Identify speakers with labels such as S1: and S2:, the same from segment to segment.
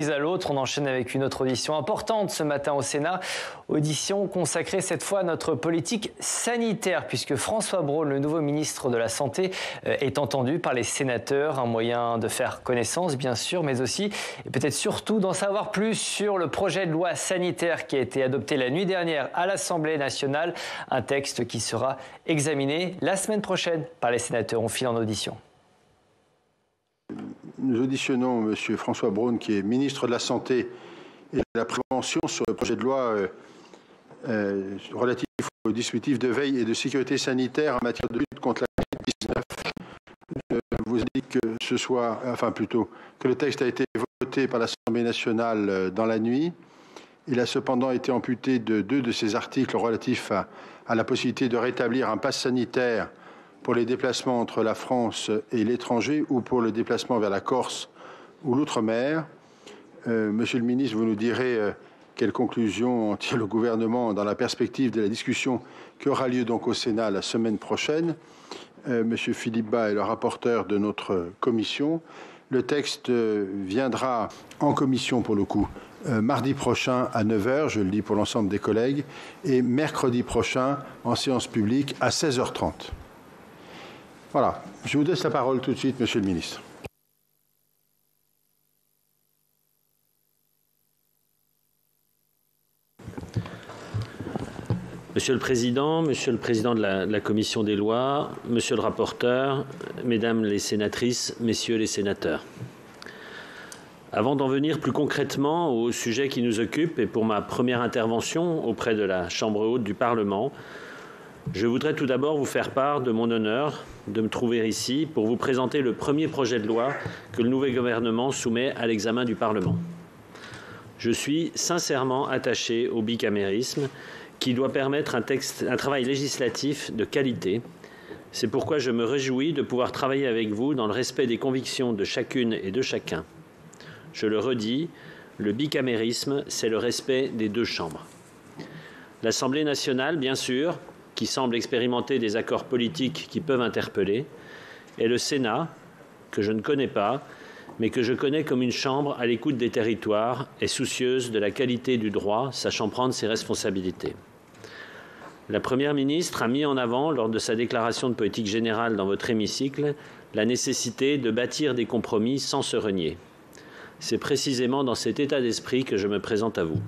S1: À l'autre, on enchaîne avec une autre audition importante ce matin au Sénat. Audition consacrée cette fois à notre politique sanitaire, puisque François Braun, le nouveau ministre de la Santé, est entendu par les sénateurs. Un moyen de faire connaissance, bien sûr, mais aussi et peut-être surtout d'en savoir plus sur le projet de loi sanitaire qui a été adopté la nuit dernière à l'Assemblée nationale. Un texte qui sera examiné la semaine prochaine par les sénateurs. On file en audition.
S2: Nous auditionnons M. François Braun, qui est ministre de la Santé et de la Prévention, sur le projet de loi relatif au dispositif de veille et de sécurité sanitaire en matière de lutte contre la COVID-19. Je vous indique que le texte a été voté par l'Assemblée nationale dans la nuit. Il a cependant été amputé de 2 de ses articles relatifs à la possibilité de rétablir un pass sanitaire pour les déplacements entre la France et l'étranger ou pour le déplacement vers la Corse ou l'outre-mer. Monsieur le ministre, vous nous direz quelles conclusions en tire le gouvernement dans la perspective de la discussion qui aura lieu donc au Sénat la semaine prochaine. Monsieur Philippe Bas est le rapporteur de notre commission. Le texte viendra en commission pour le coup mardi prochain à 9 h, je le dis pour l'ensemble des collègues, et mercredi prochain en séance publique à 16 h 30. Voilà, je vous laisse la parole tout de suite, Monsieur le ministre.
S3: Monsieur le Président de la Commission des lois, Monsieur le rapporteur, Mesdames les sénatrices, Messieurs les sénateurs. Avant d'en venir plus concrètement au sujet qui nous occupe et pour ma première intervention auprès de la Chambre haute du Parlement, je voudrais tout d'abord vous faire part de mon honneur de me trouver ici pour vous présenter le premier projet de loi que le nouveau gouvernement soumet à l'examen du Parlement. Je suis sincèrement attaché au bicamérisme qui doit permettre un travail législatif de qualité. C'est pourquoi je me réjouis de pouvoir travailler avec vous dans le respect des convictions de chacune et de chacun. Je le redis, le bicamérisme, c'est le respect des 2 chambres. L'Assemblée nationale, bien sûr, qui semble expérimenter des accords politiques qui peuvent interpeller, et le Sénat, que je ne connais pas, mais que je connais comme une chambre à l'écoute des territoires et soucieuse de la qualité du droit, sachant prendre ses responsabilités. La Première ministre a mis en avant, lors de sa déclaration de politique générale dans votre hémicycle, la nécessité de bâtir des compromis sans se renier. C'est précisément dans cet état d'esprit que je me présente à vous.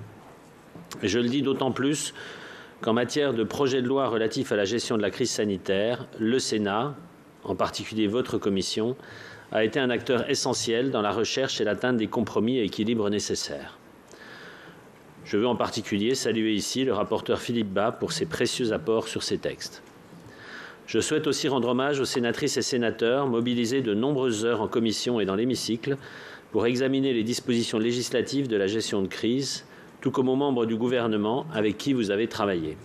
S3: Et je le dis d'autant plus qu'en matière de projet de loi relatif à la gestion de la crise sanitaire, le Sénat, en particulier votre commission, a été un acteur essentiel dans la recherche et l'atteinte des compromis et équilibres nécessaires. Je veux en particulier saluer ici le rapporteur Philippe Bas pour ses précieux apports sur ces textes. Je souhaite aussi rendre hommage aux sénatrices et sénateurs mobilisés de nombreuses heures en commission et dans l'hémicycle pour examiner les dispositions législatives de la gestion de crise, tout comme aux membres du gouvernement avec qui vous avez travaillé.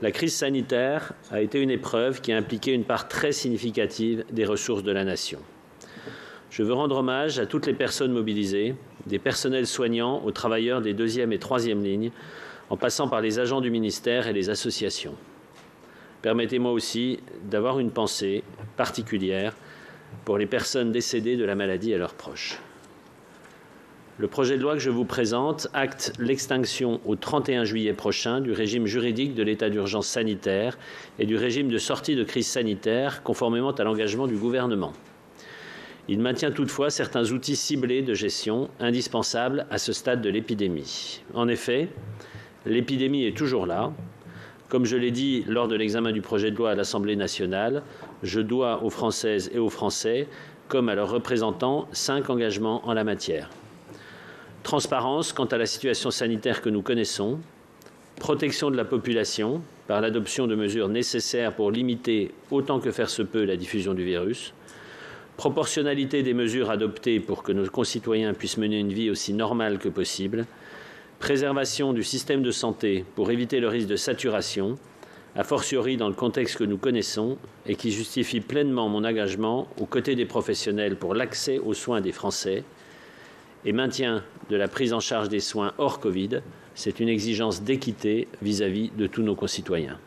S3: La crise sanitaire a été une épreuve qui a impliqué une part très significative des ressources de la nation. Je veux rendre hommage à toutes les personnes mobilisées, des personnels soignants aux travailleurs des 2e et 3e lignes, en passant par les agents du ministère et les associations. Permettez-moi aussi d'avoir une pensée particulière pour les personnes décédées de la maladie et leurs proches. Le projet de loi que je vous présente acte l'extinction au 31 juillet prochain du régime juridique de l'état d'urgence sanitaire et du régime de sortie de crise sanitaire conformément à l'engagement du gouvernement. Il maintient toutefois certains outils ciblés de gestion indispensables à ce stade de l'épidémie. En effet, l'épidémie est toujours là. Comme je l'ai dit lors de l'examen du projet de loi à l'Assemblée nationale, je dois aux Françaises et aux Français, comme à leurs représentants, 5 engagements en la matière. Transparence quant à la situation sanitaire que nous connaissons, protection de la population par l'adoption de mesures nécessaires pour limiter autant que faire se peut la diffusion du virus, proportionnalité des mesures adoptées pour que nos concitoyens puissent mener une vie aussi normale que possible, préservation du système de santé pour éviter le risque de saturation, a fortiori dans le contexte que nous connaissons et qui justifie pleinement mon engagement aux côtés des professionnels pour l'accès aux soins des Français, et maintien de la prise en charge des soins hors Covid, c'est une exigence d'équité vis-à-vis de tous nos concitoyens.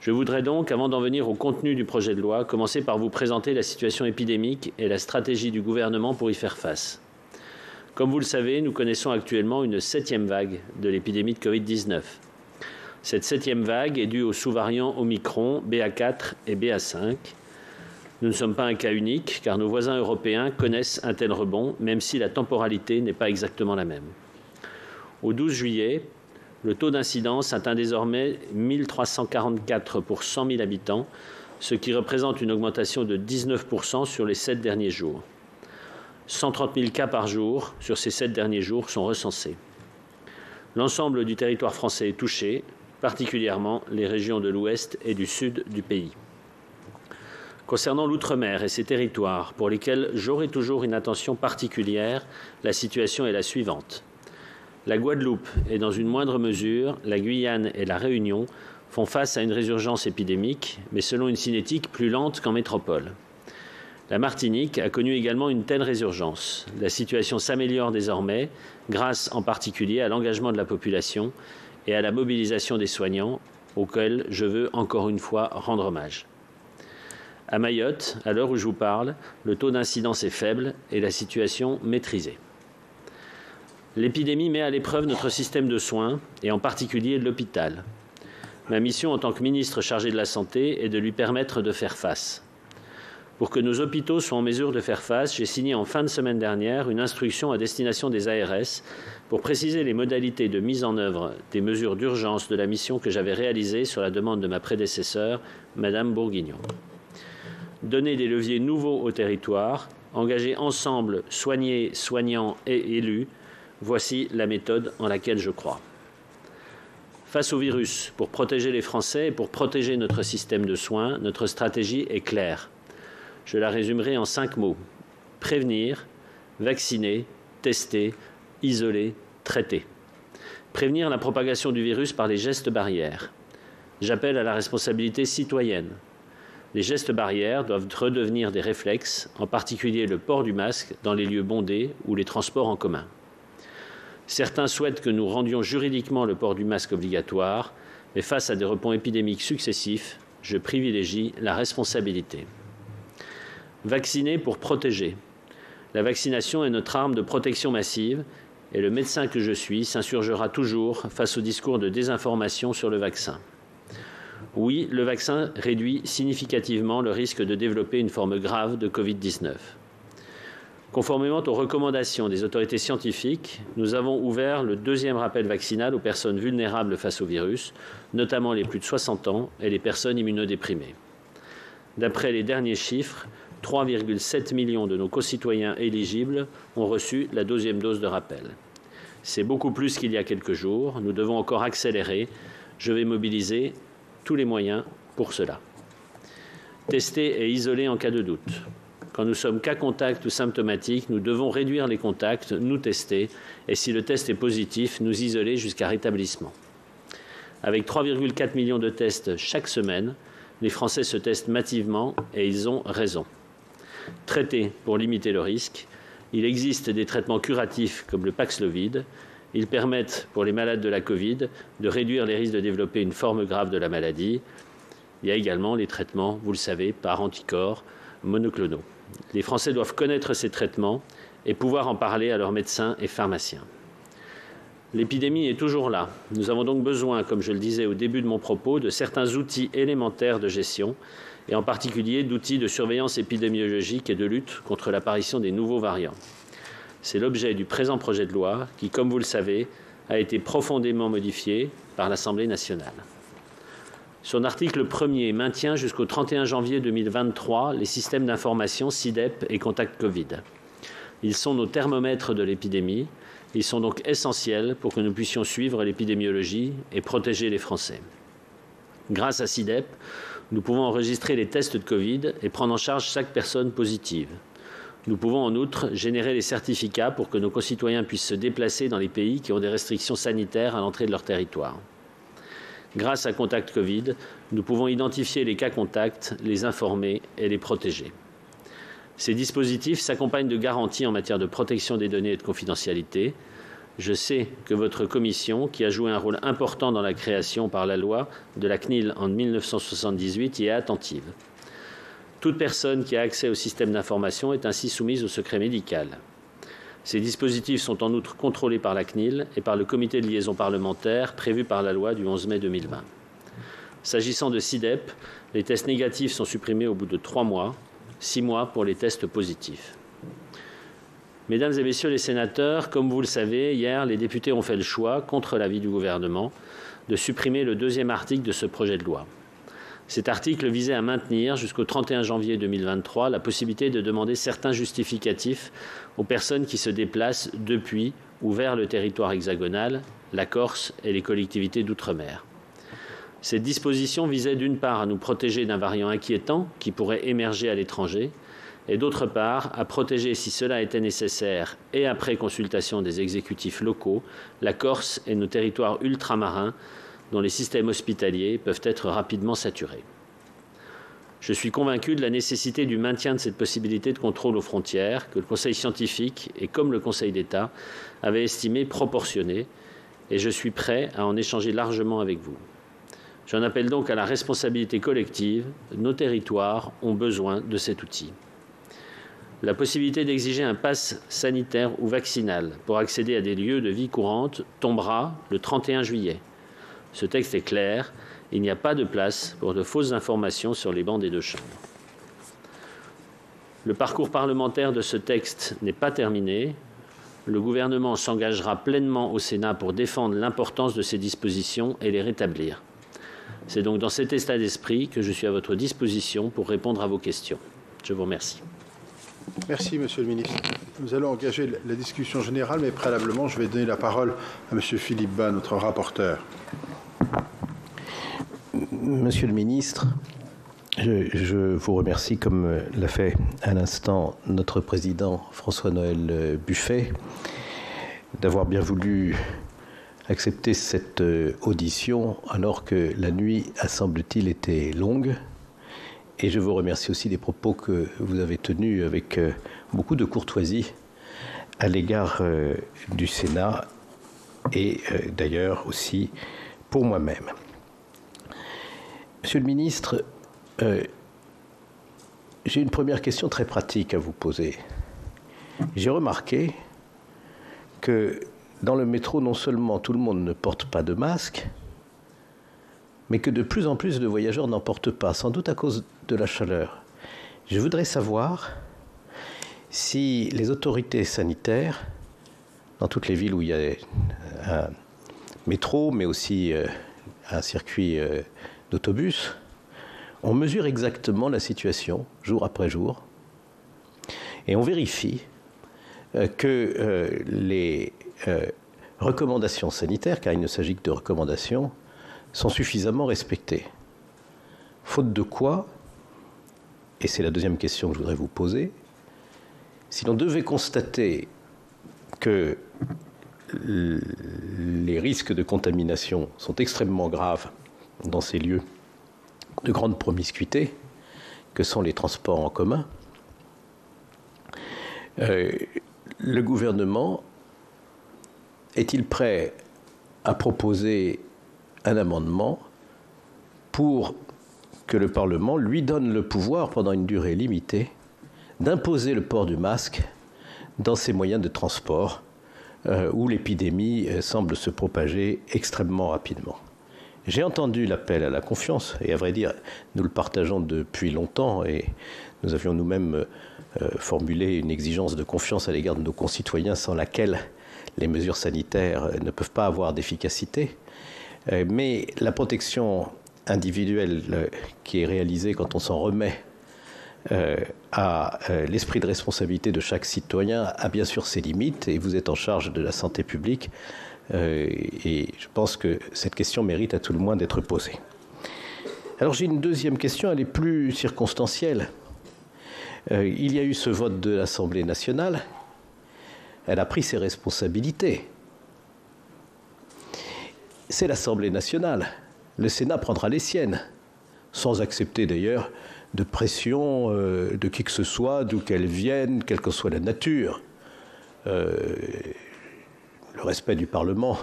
S3: Je voudrais donc, avant d'en venir au contenu du projet de loi, commencer par vous présenter la situation épidémique et la stratégie du gouvernement pour y faire face. Comme vous le savez, nous connaissons actuellement une 7e vague de l'épidémie de Covid-19. Cette 7e vague est due aux sous-variants Omicron, BA4 et BA5. Nous ne sommes pas un cas unique, car nos voisins européens connaissent un tel rebond, même si la temporalité n'est pas exactement la même. Au 12 juillet, le taux d'incidence atteint désormais 1344 pour 100 000 habitants, ce qui représente une augmentation de 19% sur les 7 derniers jours. 130 000 cas par jour sur ces 7 derniers jours sont recensés. L'ensemble du territoire français est touché, particulièrement les régions de l'ouest et du sud du pays. Concernant l'outre-mer et ses territoires, pour lesquels j'aurai toujours une attention particulière, la situation est la suivante. La Guadeloupe et dans une moindre mesure, la Guyane et la Réunion font face à une résurgence épidémique, mais selon une cinétique plus lente qu'en métropole. La Martinique a connu également une telle résurgence. La situation s'améliore désormais, grâce en particulier à l'engagement de la population et à la mobilisation des soignants, auxquels je veux encore une fois rendre hommage. À Mayotte, à l'heure où je vous parle, le taux d'incidence est faible et la situation maîtrisée. L'épidémie met à l'épreuve notre système de soins et en particulier l'hôpital. Ma mission en tant que ministre chargé de la Santé est de lui permettre de faire face. Pour que nos hôpitaux soient en mesure de faire face, j'ai signé en fin de semaine dernière une instruction à destination des ARS pour préciser les modalités de mise en œuvre des mesures d'urgence de la mission que j'avais réalisée sur la demande de ma prédécesseure, Madame Bourguignon. Donner des leviers nouveaux au territoire, engager ensemble soignés, soignants et élus, voici la méthode en laquelle je crois. Face au virus, pour protéger les Français et pour protéger notre système de soins, notre stratégie est claire. Je la résumerai en 5 mots. Prévenir, vacciner, tester, isoler, traiter. Prévenir la propagation du virus par les gestes barrières. J'appelle à la responsabilité citoyenne. Les gestes barrières doivent redevenir des réflexes, en particulier le port du masque dans les lieux bondés ou les transports en commun. Certains souhaitent que nous rendions juridiquement le port du masque obligatoire, mais face à des rebonds épidémiques successifs, je privilégie la responsabilité. Vacciner pour protéger. La vaccination est notre arme de protection massive et le médecin que je suis s'insurgera toujours face au discours de désinformation sur le vaccin. Oui, le vaccin réduit significativement le risque de développer une forme grave de Covid-19. Conformément aux recommandations des autorités scientifiques, nous avons ouvert le 2e rappel vaccinal aux personnes vulnérables face au virus, notamment les plus de 60 ans et les personnes immunodéprimées. D'après les derniers chiffres, 3,7 millions de nos concitoyens éligibles ont reçu la 2e dose de rappel. C'est beaucoup plus qu'il y a quelques jours. Nous devons encore accélérer. Je vais mobiliser tous les moyens pour cela. Tester et isoler en cas de doute. Quand nous sommes cas contact ou symptomatiques, nous devons réduire les contacts, nous tester, et si le test est positif, nous isoler jusqu'à rétablissement. Avec 3,4 millions de tests chaque semaine, les Français se testent massivement et ils ont raison. Traiter pour limiter le risque. Il existe des traitements curatifs comme le Paxlovid. Ils permettent, pour les malades de la Covid, de réduire les risques de développer une forme grave de la maladie. Il y a également les traitements, vous le savez, par anticorps monoclonaux. Les Français doivent connaître ces traitements et pouvoir en parler à leurs médecins et pharmaciens. L'épidémie est toujours là. Nous avons donc besoin, comme je le disais au début de mon propos, de certains outils élémentaires de gestion et en particulier d'outils de surveillance épidémiologique et de lutte contre l'apparition des nouveaux variants. C'est l'objet du présent projet de loi qui, comme vous le savez, a été profondément modifié par l'Assemblée nationale. Son article 1er maintient jusqu'au 31 janvier 2023 les systèmes d'information SI-DEP et Contact Covid. Ils sont nos thermomètres de l'épidémie. Ils sont donc essentiels pour que nous puissions suivre l'épidémiologie et protéger les Français. Grâce à SI-DEP, nous pouvons enregistrer les tests de Covid et prendre en charge chaque personne positive. Nous pouvons en outre générer les certificats pour que nos concitoyens puissent se déplacer dans les pays qui ont des restrictions sanitaires à l'entrée de leur territoire. Grâce à Contact Covid, nous pouvons identifier les cas contacts, les informer et les protéger. Ces dispositifs s'accompagnent de garanties en matière de protection des données et de confidentialité. Je sais que votre commission, qui a joué un rôle important dans la création par la loi de la CNIL en 1978, y est attentive. Toute personne qui a accès au système d'information est ainsi soumise au secret médical. Ces dispositifs sont en outre contrôlés par la CNIL et par le comité de liaison parlementaire prévu par la loi du 11 mai 2020. S'agissant de SI-DEP, les tests négatifs sont supprimés au bout de 3 mois, 6 mois pour les tests positifs. Mesdames et messieurs les sénateurs, comme vous le savez, hier, les députés ont fait le choix, contre l'avis du gouvernement, de supprimer le 2e article de ce projet de loi. Cet article visait à maintenir jusqu'au 31 janvier 2023 la possibilité de demander certains justificatifs aux personnes qui se déplacent depuis ou vers le territoire hexagonal, la Corse et les collectivités d'outre-mer. Cette disposition visait d'une part à nous protéger d'un variant inquiétant qui pourrait émerger à l'étranger et d'autre part à protéger, si cela était nécessaire et après consultation des exécutifs locaux, la Corse et nos territoires ultramarins dont les systèmes hospitaliers peuvent être rapidement saturés. Je suis convaincu de la nécessité du maintien de cette possibilité de contrôle aux frontières que le Conseil scientifique et comme le Conseil d'État avaient estimé proportionnée et je suis prêt à en échanger largement avec vous. J'en appelle donc à la responsabilité collective. Nos territoires ont besoin de cet outil. La possibilité d'exiger un pass sanitaire ou vaccinal pour accéder à des lieux de vie courante tombera le 31 juillet. Ce texte est clair, il n'y a pas de place pour de fausses informations sur les bancs des deux chambres. Le parcours parlementaire de ce texte n'est pas terminé. Le gouvernement s'engagera pleinement au Sénat pour défendre l'importance de ces dispositions et les rétablir. C'est donc dans cet état d'esprit que je suis à votre disposition pour répondre à vos questions. Je vous remercie.
S2: Merci, Monsieur le Ministre. Nous allons engager la discussion générale, mais préalablement, je vais donner la parole à Monsieur Philippe Bas, notre rapporteur.
S4: Monsieur le Ministre, je vous remercie, comme l'a fait à l'instant notre Président François-Noël Buffet, d'avoir bien voulu accepter cette audition alors que la nuit a, semble-t-il, été longue. Et je vous remercie aussi des propos que vous avez tenus avec beaucoup de courtoisie à l'égard du Sénat et d'ailleurs aussi pour moi-même. Monsieur le Ministre, j'ai une première question très pratique à vous poser. J'ai remarqué que dans le métro, non seulement tout le monde ne porte pas de masque, mais que de plus en plus de voyageurs n'en portent pas, sans doute à cause de la chaleur. Je voudrais savoir si les autorités sanitaires, dans toutes les villes où il y a un métro, mais aussi un circuit d'autobus, on mesure exactement la situation jour après jour et on vérifie que les recommandations sanitaires, car il ne s'agit que de recommandations, sont suffisamment respectées. Faute de quoi, et c'est la deuxième question que je voudrais vous poser, si l'on devait constater que les risques de contamination sont extrêmement graves dans ces lieux de grande promiscuité, que sont les transports en commun, le gouvernement est-il prêt à proposer un amendement pour que le Parlement lui donne le pouvoir, pendant une durée limitée, d'imposer le port du masque dans ces moyens de transport où l'épidémie semble se propager extrêmement rapidement. J'ai entendu l'appel à la confiance, et à vrai dire, nous le partageons depuis longtemps, et nous avions nous-mêmes formulé une exigence de confiance à l'égard de nos concitoyens sans laquelle les mesures sanitaires ne peuvent pas avoir d'efficacité. Mais la protection individuelle qui est réalisée quand on s'en remet à l'esprit de responsabilité de chaque citoyen a bien sûr ses limites, et vous êtes en charge de la santé publique, et je pense que cette question mérite à tout le moins d'être posée. Alors j'ai une deuxième question, elle est plus circonstancielle. Il y a eu ce vote de l'Assemblée nationale, elle a pris ses responsabilités. C'est l'Assemblée nationale, le Sénat prendra les siennes, sans accepter d'ailleurs de pression de qui que ce soit, d'où qu'elle vienne, quelle que soit la nature. Le respect du Parlement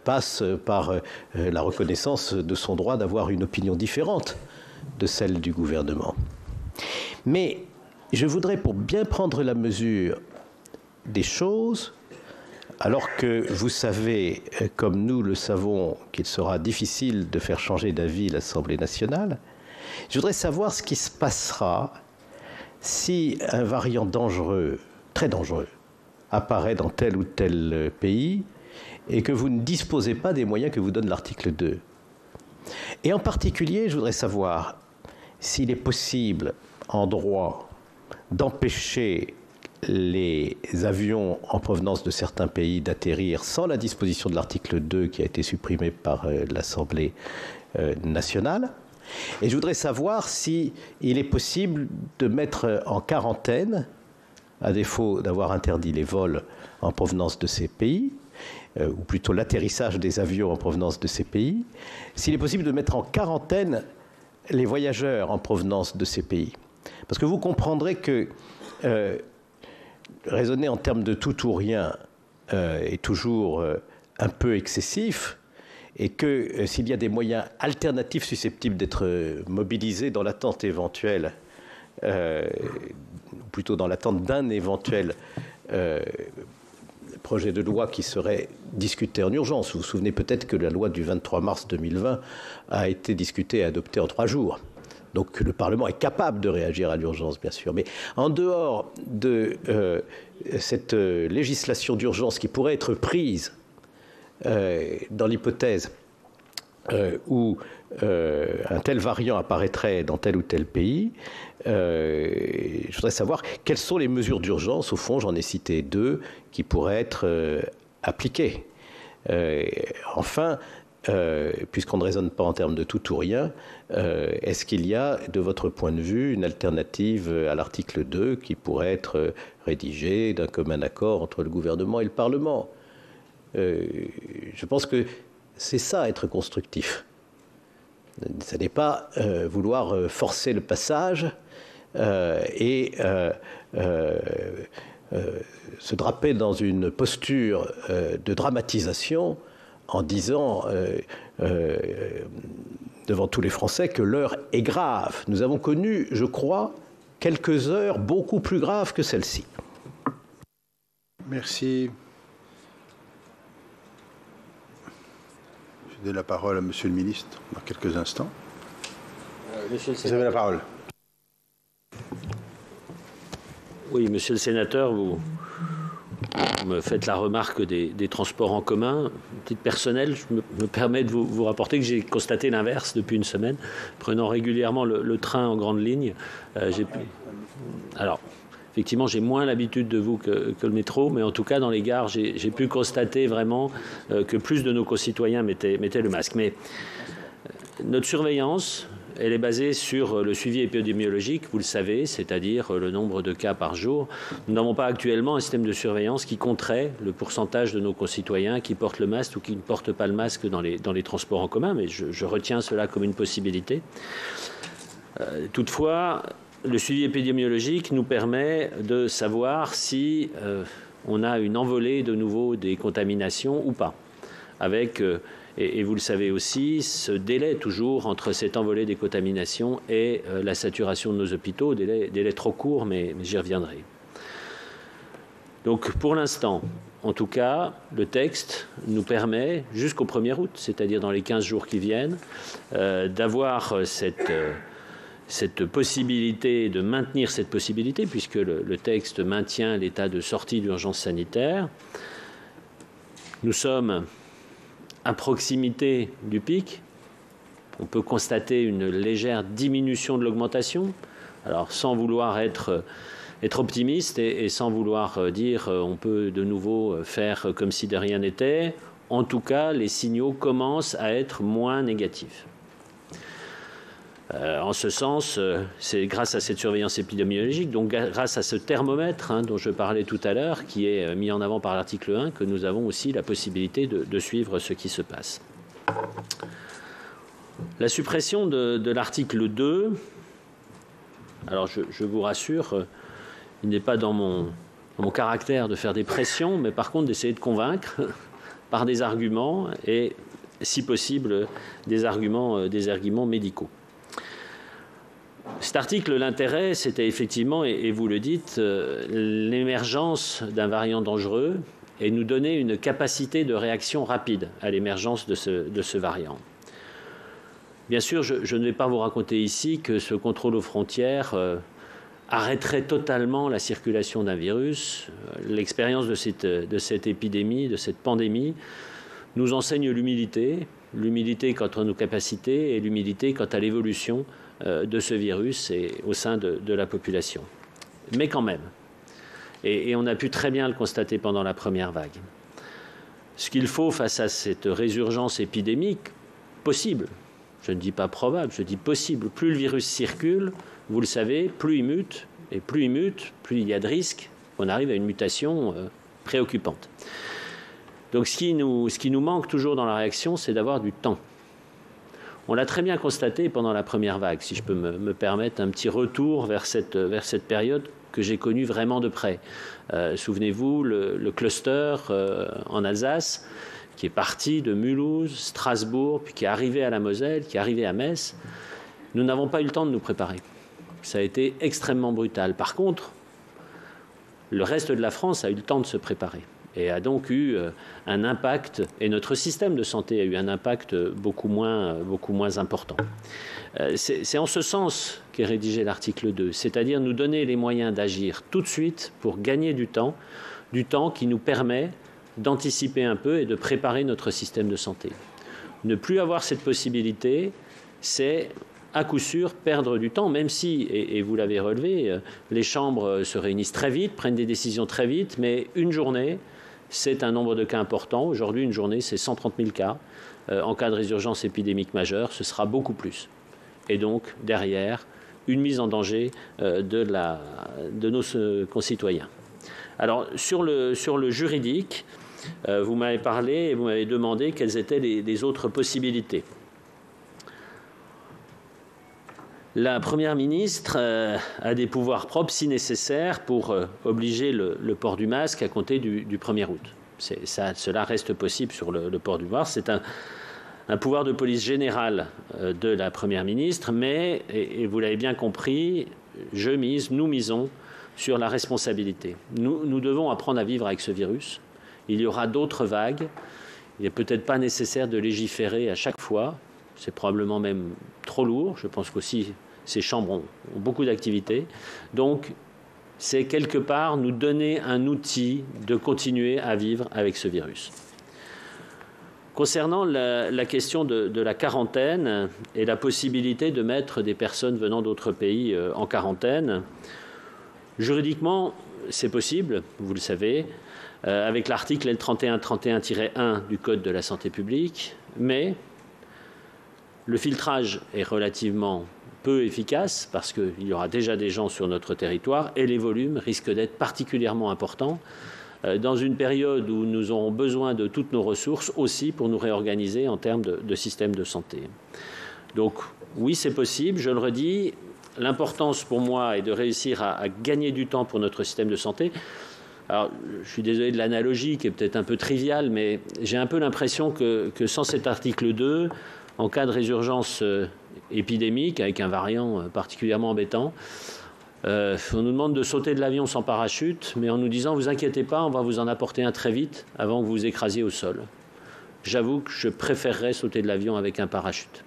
S4: passe par la reconnaissance de son droit d'avoir une opinion différente de celle du gouvernement. Mais je voudrais, pour bien prendre la mesure des choses, alors que vous savez, comme nous le savons, qu'il sera difficile de faire changer d'avis l'Assemblée nationale, je voudrais savoir ce qui se passera si un variant dangereux, très dangereux, apparaît dans tel ou tel pays et que vous ne disposez pas des moyens que vous donne l'article 2. Et en particulier, je voudrais savoir s'il est possible, en droit, d'empêcher les avions en provenance de certains pays d'atterrir sans la disposition de l'article 2 qui a été supprimé par l'Assemblée nationale. Et je voudrais savoir s'il est possible de mettre en quarantaine, à défaut d'avoir interdit les vols en provenance de ces pays, ou plutôt l'atterrissage des avions en provenance de ces pays, s'il est possible de mettre en quarantaine les voyageurs en provenance de ces pays. Parce que vous comprendrez que raisonner en termes de tout ou rien est toujours un peu excessif, et que s'il y a des moyens alternatifs susceptibles d'être mobilisés dans l'attente éventuelle, ou plutôt dans l'attente d'un éventuel projet de loi qui serait discuté en urgence. Vous vous souvenez peut-être que la loi du 23 mars 2020 a été discutée et adoptée en 3 jours. Donc le Parlement est capable de réagir à l'urgence, bien sûr. Mais en dehors de cette législation d'urgence qui pourrait être prise dans l'hypothèse où un tel variant apparaîtrait dans tel ou tel pays, je voudrais savoir quelles sont les mesures d'urgence. Au fond, j'en ai cité 2 qui pourraient être appliquées. Enfin, puisqu'on ne raisonne pas en termes de tout ou rien, est-ce qu'il y a, de votre point de vue, une alternative à l'article 2 qui pourrait être rédigée d'un commun accord entre le gouvernement et le Parlement? Je pense que c'est ça, être constructif. Ce n'est pas vouloir forcer le passage et se draper dans une posture de dramatisation en disant devant tous les Français que l'heure est grave. Nous avons connu, je crois, quelques heures beaucoup plus graves que celle-ci.
S2: Merci. Je donne la parole à Monsieur le ministre dans quelques instants.
S3: Monsieur le
S2: Vous avez la parole.
S3: Oui, monsieur le sénateur, vous me faites la remarque des transports en commun. À titre personnel, je me permets de vous rapporter que j'ai constaté l'inverse depuis une semaine. Prenant régulièrement le train en grande ligne, alors, effectivement, j'ai moins l'habitude de vous que le métro, mais en tout cas, dans les gares, j'ai pu constater vraiment que plus de nos concitoyens mettaient le masque. Mais notre surveillance, elle est basée sur le suivi épidémiologique, vous le savez, c'est-à-dire le nombre de cas par jour. Nous n'avons pas actuellement un système de surveillance qui compterait le pourcentage de nos concitoyens qui portent le masque ou qui ne portent pas le masque dans les transports en commun, mais je retiens cela comme une possibilité. Toutefois, le suivi épidémiologique nous permet de savoir si on a une envolée de nouveau des contaminations ou pas, avec... Et vous le savez aussi, ce délai toujours entre cette envolée des contaminations et la saturation de nos hôpitaux, délai trop court, mais j'y reviendrai. Donc pour l'instant, en tout cas, le texte nous permet, jusqu'au 1er août, c'est-à-dire dans les 15 jours qui viennent, d'avoir cette possibilité, de maintenir cette possibilité, puisque le texte maintient l'état de sortie d'urgence sanitaire. Nous sommes à proximité du pic. On peut constater une légère diminution de l'augmentation. Alors, sans vouloir être optimiste et sans vouloir dire on peut de nouveau faire comme si de rien n'était, en tout cas, les signaux commencent à être moins négatifs. En ce sens, c'est grâce à cette surveillance épidémiologique, donc grâce à ce thermomètre dont je parlais tout à l'heure, qui est mis en avant par l'article 1, que nous avons aussi la possibilité de suivre ce qui se passe. La suppression de l'article 2, alors je vous rassure, il n'est pas dans mon caractère de faire des pressions, mais par contre d'essayer de convaincre par des arguments et, si possible, des arguments médicaux. Cet article, l'intérêt, c'était effectivement, et vous le dites, l'émergence d'un variant dangereux et nous donner une capacité de réaction rapide à l'émergence de ce variant. Bien sûr, je ne vais pas vous raconter ici que ce contrôle aux frontières arrêterait totalement la circulation d'un virus. L'expérience de cette épidémie, de cette pandémie, nous enseigne l'humilité quant à nos capacités et l'humilité quant à l'évolution de ce virus et au sein de la population. Mais quand même, et on a pu très bien le constater pendant la première vague, ce qu'il faut face à cette résurgence épidémique possible, je ne dis pas probable, je dis possible, plus le virus circule, vous le savez, plus il mute, et plus il mute, plus il y a de risques qu'on arrive à une mutation préoccupante. Donc ce qui nous manque toujours dans la réaction, c'est d'avoir du temps. On l'a très bien constaté pendant la première vague, si je peux me permettre un petit retour vers cette période que j'ai connue vraiment de près. Souvenez-vous, le cluster en Alsace, qui est parti de Mulhouse, Strasbourg, puis qui est arrivé à la Moselle, qui est arrivé à Metz, nous n'avons pas eu le temps de nous préparer. Ça a été extrêmement brutal. Par contre, le reste de la France a eu le temps de se préparer et a donc eu un impact, et notre système de santé a eu un impact beaucoup moins important. C'est en ce sens qu'est rédigé l'article 2, c'est-à-dire nous donner les moyens d'agir tout de suite pour gagner du temps qui nous permet d'anticiper un peu et de préparer notre système de santé. Ne plus avoir cette possibilité, c'est à coup sûr perdre du temps, même si, et vous l'avez relevé, les chambres se réunissent très vite, prennent des décisions très vite, mais une journée, c'est un nombre de cas important. Aujourd'hui, une journée, c'est 130 000 cas. En cas de résurgence épidémique majeure, ce sera beaucoup plus. Et donc, derrière, une mise en danger de nos concitoyens. Alors, sur le juridique, vous m'avez parlé et vous m'avez demandé quelles étaient les autres possibilités. La Première ministre a des pouvoirs propres, si nécessaire, pour obliger le port du masque à compter du 1er août. Cela reste possible sur le port du masque. C'est un pouvoir de police générale de la Première ministre, mais, et vous l'avez bien compris, nous misons sur la responsabilité. Nous devons apprendre à vivre avec ce virus. Il y aura d'autres vagues. Il n'est peut-être pas nécessaire de légiférer à chaque fois. C'est probablement même trop lourd. Je pense qu'aussi ces chambres ont beaucoup d'activités. Donc, c'est quelque part nous donner un outil de continuer à vivre avec ce virus. Concernant la question de la quarantaine et la possibilité de mettre des personnes venant d'autres pays en quarantaine, juridiquement, c'est possible, vous le savez, avec l'article L3131-1 du Code de la santé publique, mais le filtrage est relativement peu efficace parce qu'il y aura déjà des gens sur notre territoire et les volumes risquent d'être particulièrement importants dans une période où nous aurons besoin de toutes nos ressources aussi pour nous réorganiser en termes de système de santé. Donc oui, c'est possible, je le redis, l'importance pour moi est de réussir à gagner du temps pour notre système de santé. Alors, je suis désolé de l'analogie qui est peut-être un peu triviale, mais j'ai un peu l'impression que sans cet article 2, en cas de résurgence épidémique, avec un variant particulièrement embêtant, on nous demande de sauter de l'avion sans parachute, mais en nous disant « vous inquiétez pas, on va vous en apporter un très vite avant que vous vous écrasiez au sol ». J'avoue que je préférerais sauter de l'avion avec un parachute.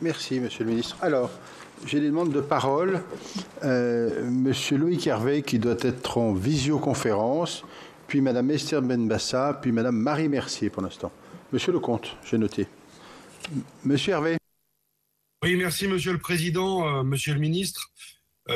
S2: Merci, Monsieur le Ministre. Alors, j'ai des demandes de parole. Monsieur Loïc Hervé, qui doit être en visioconférence, puis Madame Esther Benbassa, puis Madame Marie Mercier pour l'instant. Monsieur Lecomte, j'ai noté. Monsieur Hervé.
S5: Oui, merci Monsieur le Président, Monsieur le Ministre.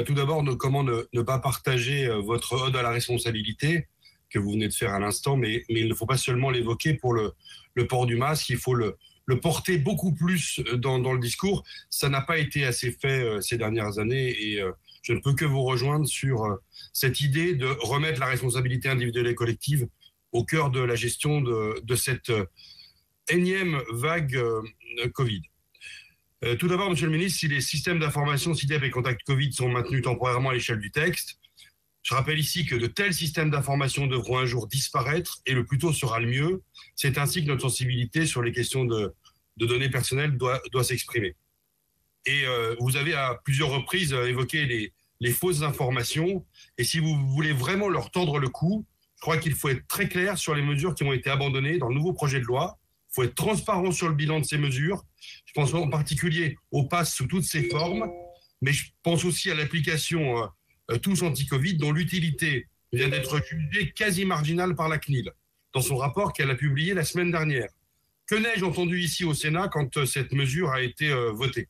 S5: Tout d'abord, comment ne pas partager votre ode à la responsabilité que vous venez de faire à l'instant, mais il ne faut pas seulement l'évoquer pour le port du masque, il faut le porter beaucoup plus dans le discours. Ça n'a pas été assez fait ces dernières années et je ne peux que vous rejoindre sur cette idée de remettre la responsabilité individuelle et collective au cœur de la gestion de cette énième vague Covid. Tout d'abord, Monsieur le Ministre, si les systèmes d'information SIDEP et Contact Covid sont maintenus temporairement à l'échelle du texte, je rappelle ici que de tels systèmes d'information devront un jour disparaître et le plus tôt sera le mieux. C'est ainsi que notre sensibilité sur les questions de de données personnelles doit s'exprimer. Et vous avez à plusieurs reprises évoqué les fausses informations. Et si vous voulez vraiment leur tordre le cou, je crois qu'il faut être très clair sur les mesures qui ont été abandonnées dans le nouveau projet de loi. Il faut être transparent sur le bilan de ces mesures. Je pense en particulier au pass sous toutes ses formes, mais je pense aussi à l'application Tous Anti-Covid, dont l'utilité vient d'être jugée quasi marginale par la CNIL, dans son rapport qu'elle a publié la semaine dernière. Que n'ai-je entendu ici au Sénat quand cette mesure a été votée ?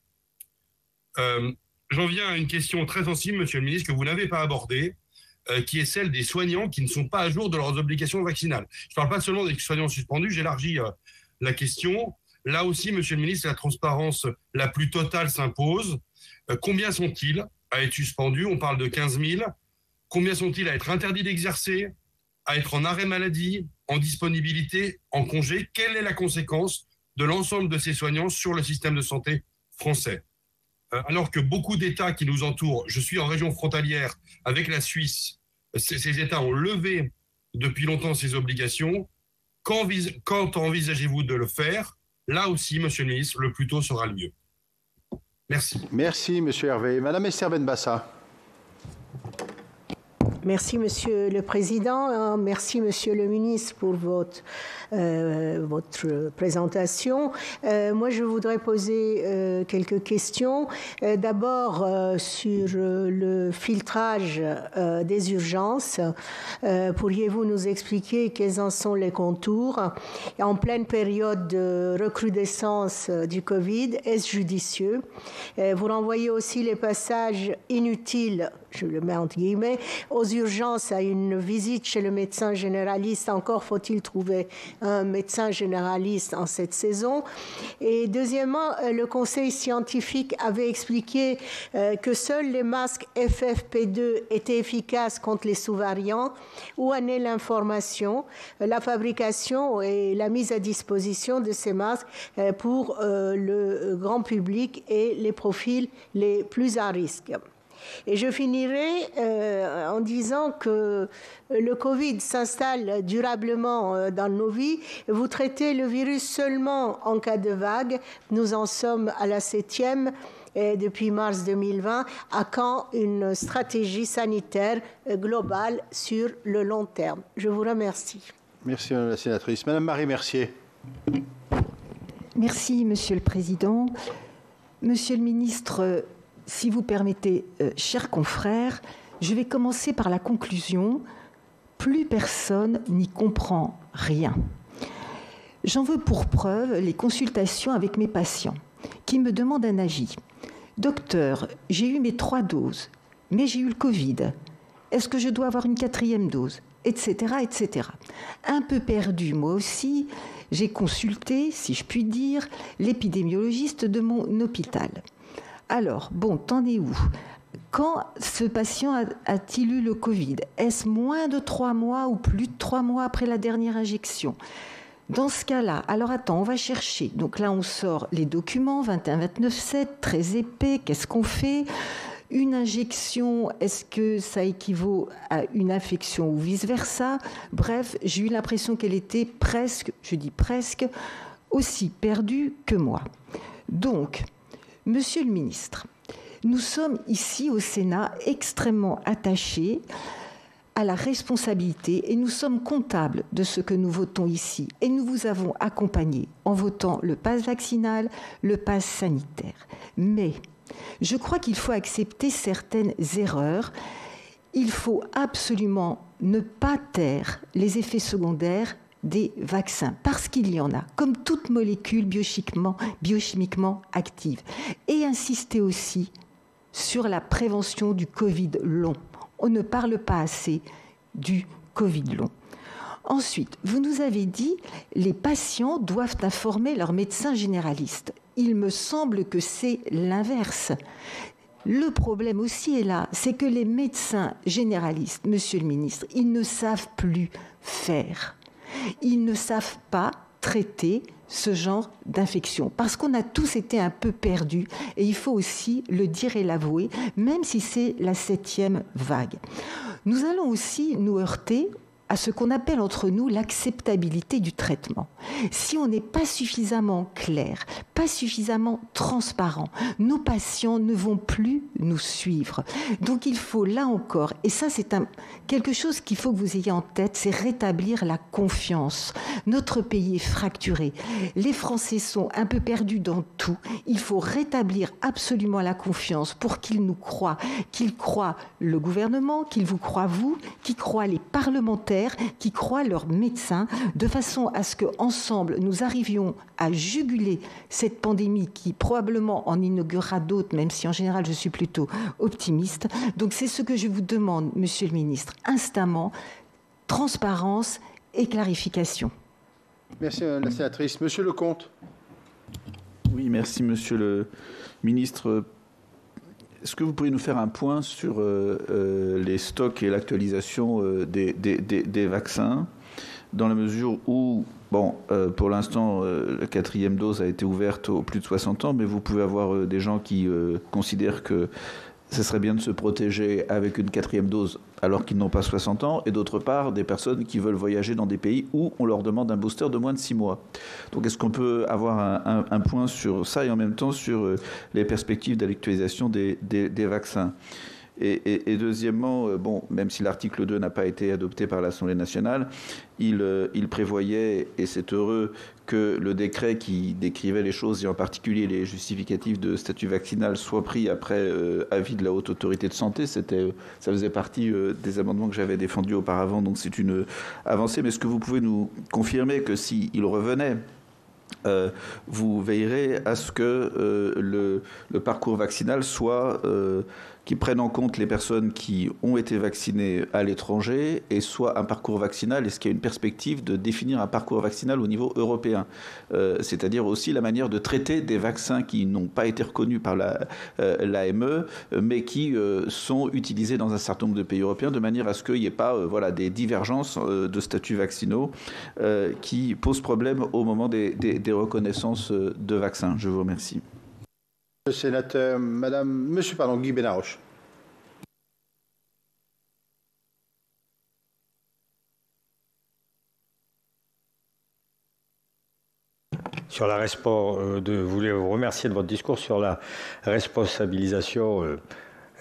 S5: J'en viens à une question très sensible, Monsieur le ministre, que vous n'avez pas abordée, qui est celle des soignants qui ne sont pas à jour de leurs obligations vaccinales. Je ne parle pas seulement des soignants suspendus, j'élargis la question. Là aussi, Monsieur le ministre, la transparence la plus totale s'impose. Combien sont-ils à être suspendus? On parle de 15 000. Combien sont-ils à être interdits d'exercer, à être en arrêt maladie, en disponibilité, en congé? Quelle est la conséquence de l'ensemble de ces soignants sur le système de santé français? Alors que beaucoup d'États qui nous entourent, je suis en région frontalière avec la Suisse, ces États ont levé depuis longtemps ces obligations. Quand envisagez-vous de le faire? Là aussi, Monsieur le ministre, le plus tôt sera le mieux. Merci.
S2: Merci, Monsieur Hervé. Madame Esther Benbassa.
S6: Merci, Monsieur le Président. Merci, Monsieur le Ministre, pour votre présentation. Moi, je voudrais poser quelques questions. D'abord, sur le filtrage des urgences. Pourriez-vous nous expliquer quels en sont les contours? En pleine période de recrudescence du Covid, est-ce judicieux? Vous renvoyez aussi les passages inutiles, je le mets entre guillemets, aux urgences à une visite chez le médecin généraliste. Encore faut-il trouver un médecin généraliste en cette saison. Et deuxièmement, le conseil scientifique avait expliqué que seuls les masques FFP2 étaient efficaces contre les sous-variants. Où en est l'information, la fabrication et la mise à disposition de ces masques pour le grand public et les profils les plus à risque? Et je finirai en disant que le Covid s'installe durablement dans nos vies. Vous traitez le virus seulement en cas de vague. Nous en sommes à la 7e depuis mars 2020. À quand une stratégie sanitaire globale sur le long terme? Je vous remercie.
S2: Merci, Madame la sénatrice. Madame Marie Mercier.
S7: Merci, Monsieur le Président. Monsieur le ministre, si vous permettez, chers confrères, je vais commencer par la conclusion. Plus personne n'y comprend rien. J'en veux pour preuve les consultations avec mes patients qui me demandent un avis. Docteur, j'ai eu mes 3 doses, mais j'ai eu le Covid. Est-ce que je dois avoir une 4e dose? Etc., etc. Un peu perdu, moi aussi, j'ai consulté, si je puis dire, l'épidémiologiste de mon hôpital. Alors, bon, t'en es où? Quand ce patient a-t-il eu le Covid? Est-ce moins de 3 mois ou plus de 3 mois après la dernière injection? Dans ce cas-là, alors attends, on va chercher. Donc là, on sort les documents, 21-29-7, très épais, qu'est-ce qu'on fait? Une injection, est-ce que ça équivaut à une infection ou vice-versa? Bref, j'ai eu l'impression qu'elle était presque, je dis presque, aussi perdue que moi. Donc, Monsieur le ministre, nous sommes ici au Sénat extrêmement attachés à la responsabilité et nous sommes comptables de ce que nous votons ici. Et nous vous avons accompagné en votant le pass vaccinal, le pass sanitaire. Mais je crois qu'il faut accepter certaines erreurs. Il faut absolument ne pas taire les effets secondaires des vaccins, parce qu'il y en a, comme toute molécule biochimiquement active. Et insister aussi sur la prévention du Covid long. On ne parle pas assez du Covid long. Ensuite, vous nous avez dit les patients doivent informer leur médecin généraliste. Il me semble que c'est l'inverse. Le problème aussi est là, c'est que les médecins généralistes, Monsieur le ministre, ils ne savent plus faire. Ils ne savent pas traiter ce genre d'infection, parce qu'on a tous été un peu perdus, et il faut aussi le dire et l'avouer, même si c'est la 7e vague. Nous allons aussi nous heurter à ce qu'on appelle entre nous l'acceptabilité du traitement. Si on n'est pas suffisamment clair, pas suffisamment transparent, nos patients ne vont plus nous suivre. Donc il faut là encore, et ça c'est quelque chose qu'il faut que vous ayez en tête, c'est rétablir la confiance. Notre pays est fracturé. Les Français sont un peu perdus dans tout. Il faut rétablir absolument la confiance pour qu'ils nous croient, qu'ils croient le gouvernement, qu'ils vous croient vous, qu'ils croient les parlementaires, qui croient leurs médecins, de façon à ce qu'ensemble, nous arrivions à juguler cette pandémie qui probablement en inaugurera d'autres, même si en général je suis plutôt optimiste. Donc c'est ce que je vous demande, Monsieur le Ministre, instamment, transparence et clarification.
S2: Merci Madame la sénatrice. Monsieur Lecomte.
S8: Oui, merci Monsieur le Ministre. Est-ce que vous pourriez nous faire un point sur les stocks et l'actualisation des vaccins, dans la mesure où, bon, pour l'instant, la 4e dose a été ouverte aux plus de 60 ans, mais vous pouvez avoir des gens qui considèrent que ce serait bien de se protéger avec une 4e dose alors qu'ils n'ont pas 60 ans, et d'autre part, des personnes qui veulent voyager dans des pays où on leur demande un booster de moins de 6 mois. Donc est-ce qu'on peut avoir un point sur ça et en même temps sur les perspectives de l'actualisation des vaccins ? Et deuxièmement, bon, même si l'article 2 n'a pas été adopté par l'Assemblée nationale, il prévoyait, et c'est heureux, que le décret qui décrivait les choses, et en particulier les justificatifs de statut vaccinal, soit pris après avis de la Haute Autorité de Santé. Ça faisait partie des amendements que j'avais défendus auparavant, donc c'est une avancée. Mais est-ce que vous pouvez nous confirmer que s'il revenait, vous veillerez à ce que le parcours vaccinal soit... qui prennent en compte les personnes qui ont été vaccinées à l'étranger et soit un parcours vaccinal, est-ce qu'il y a une perspective de définir un parcours vaccinal au niveau européen, c'est-à-dire aussi la manière de traiter des vaccins qui n'ont pas été reconnus par l'AME, mais qui sont utilisés dans un certain nombre de pays européens, de manière à ce qu'il n'y ait pas des divergences de statuts vaccinaux qui posent problème au moment des reconnaissances de vaccins. Je vous remercie.
S2: Le sénateur, Monsieur Guy Benarroche.
S9: Sur la je voulais vous remercier de votre discours sur la responsabilisation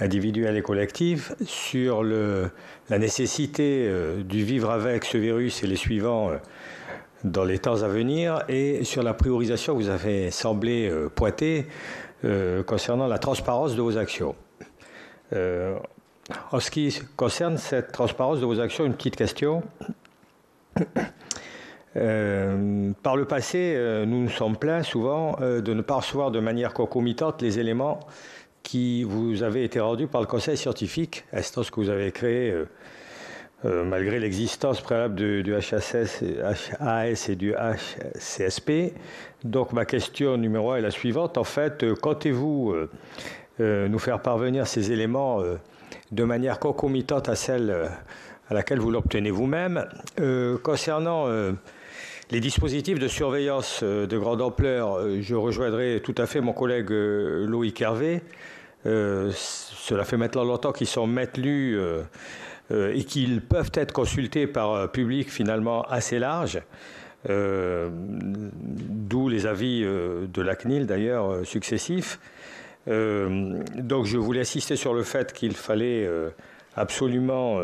S9: individuelle et collective, sur la nécessité du vivre avec ce virus et les suivants dans les temps à venir, et sur la priorisation que vous avez semblé pointer concernant la transparence de vos actions. En ce qui concerne cette transparence de vos actions, une petite question. Par le passé, nous nous sommes plaints souvent de ne pas recevoir de manière concomitante les éléments qui vous avaient été rendus par le Conseil scientifique, instance que vous avez créée malgré l'existence préalable du HAS et du HCSP. Donc ma question numéro 1 est la suivante. En fait, comptez-vous nous faire parvenir ces éléments de manière concomitante à celle à laquelle vous l'obtenez vous-même? Concernant les dispositifs de surveillance de grande ampleur, je rejoindrai tout à fait mon collègue Loïc Hervé. Cela fait maintenant longtemps qu'ils sont maintenus et qu'ils peuvent être consultés par un public finalement assez large, d'où les avis de la CNIL d'ailleurs successifs. Donc je voulais insister sur le fait qu'il fallait absolument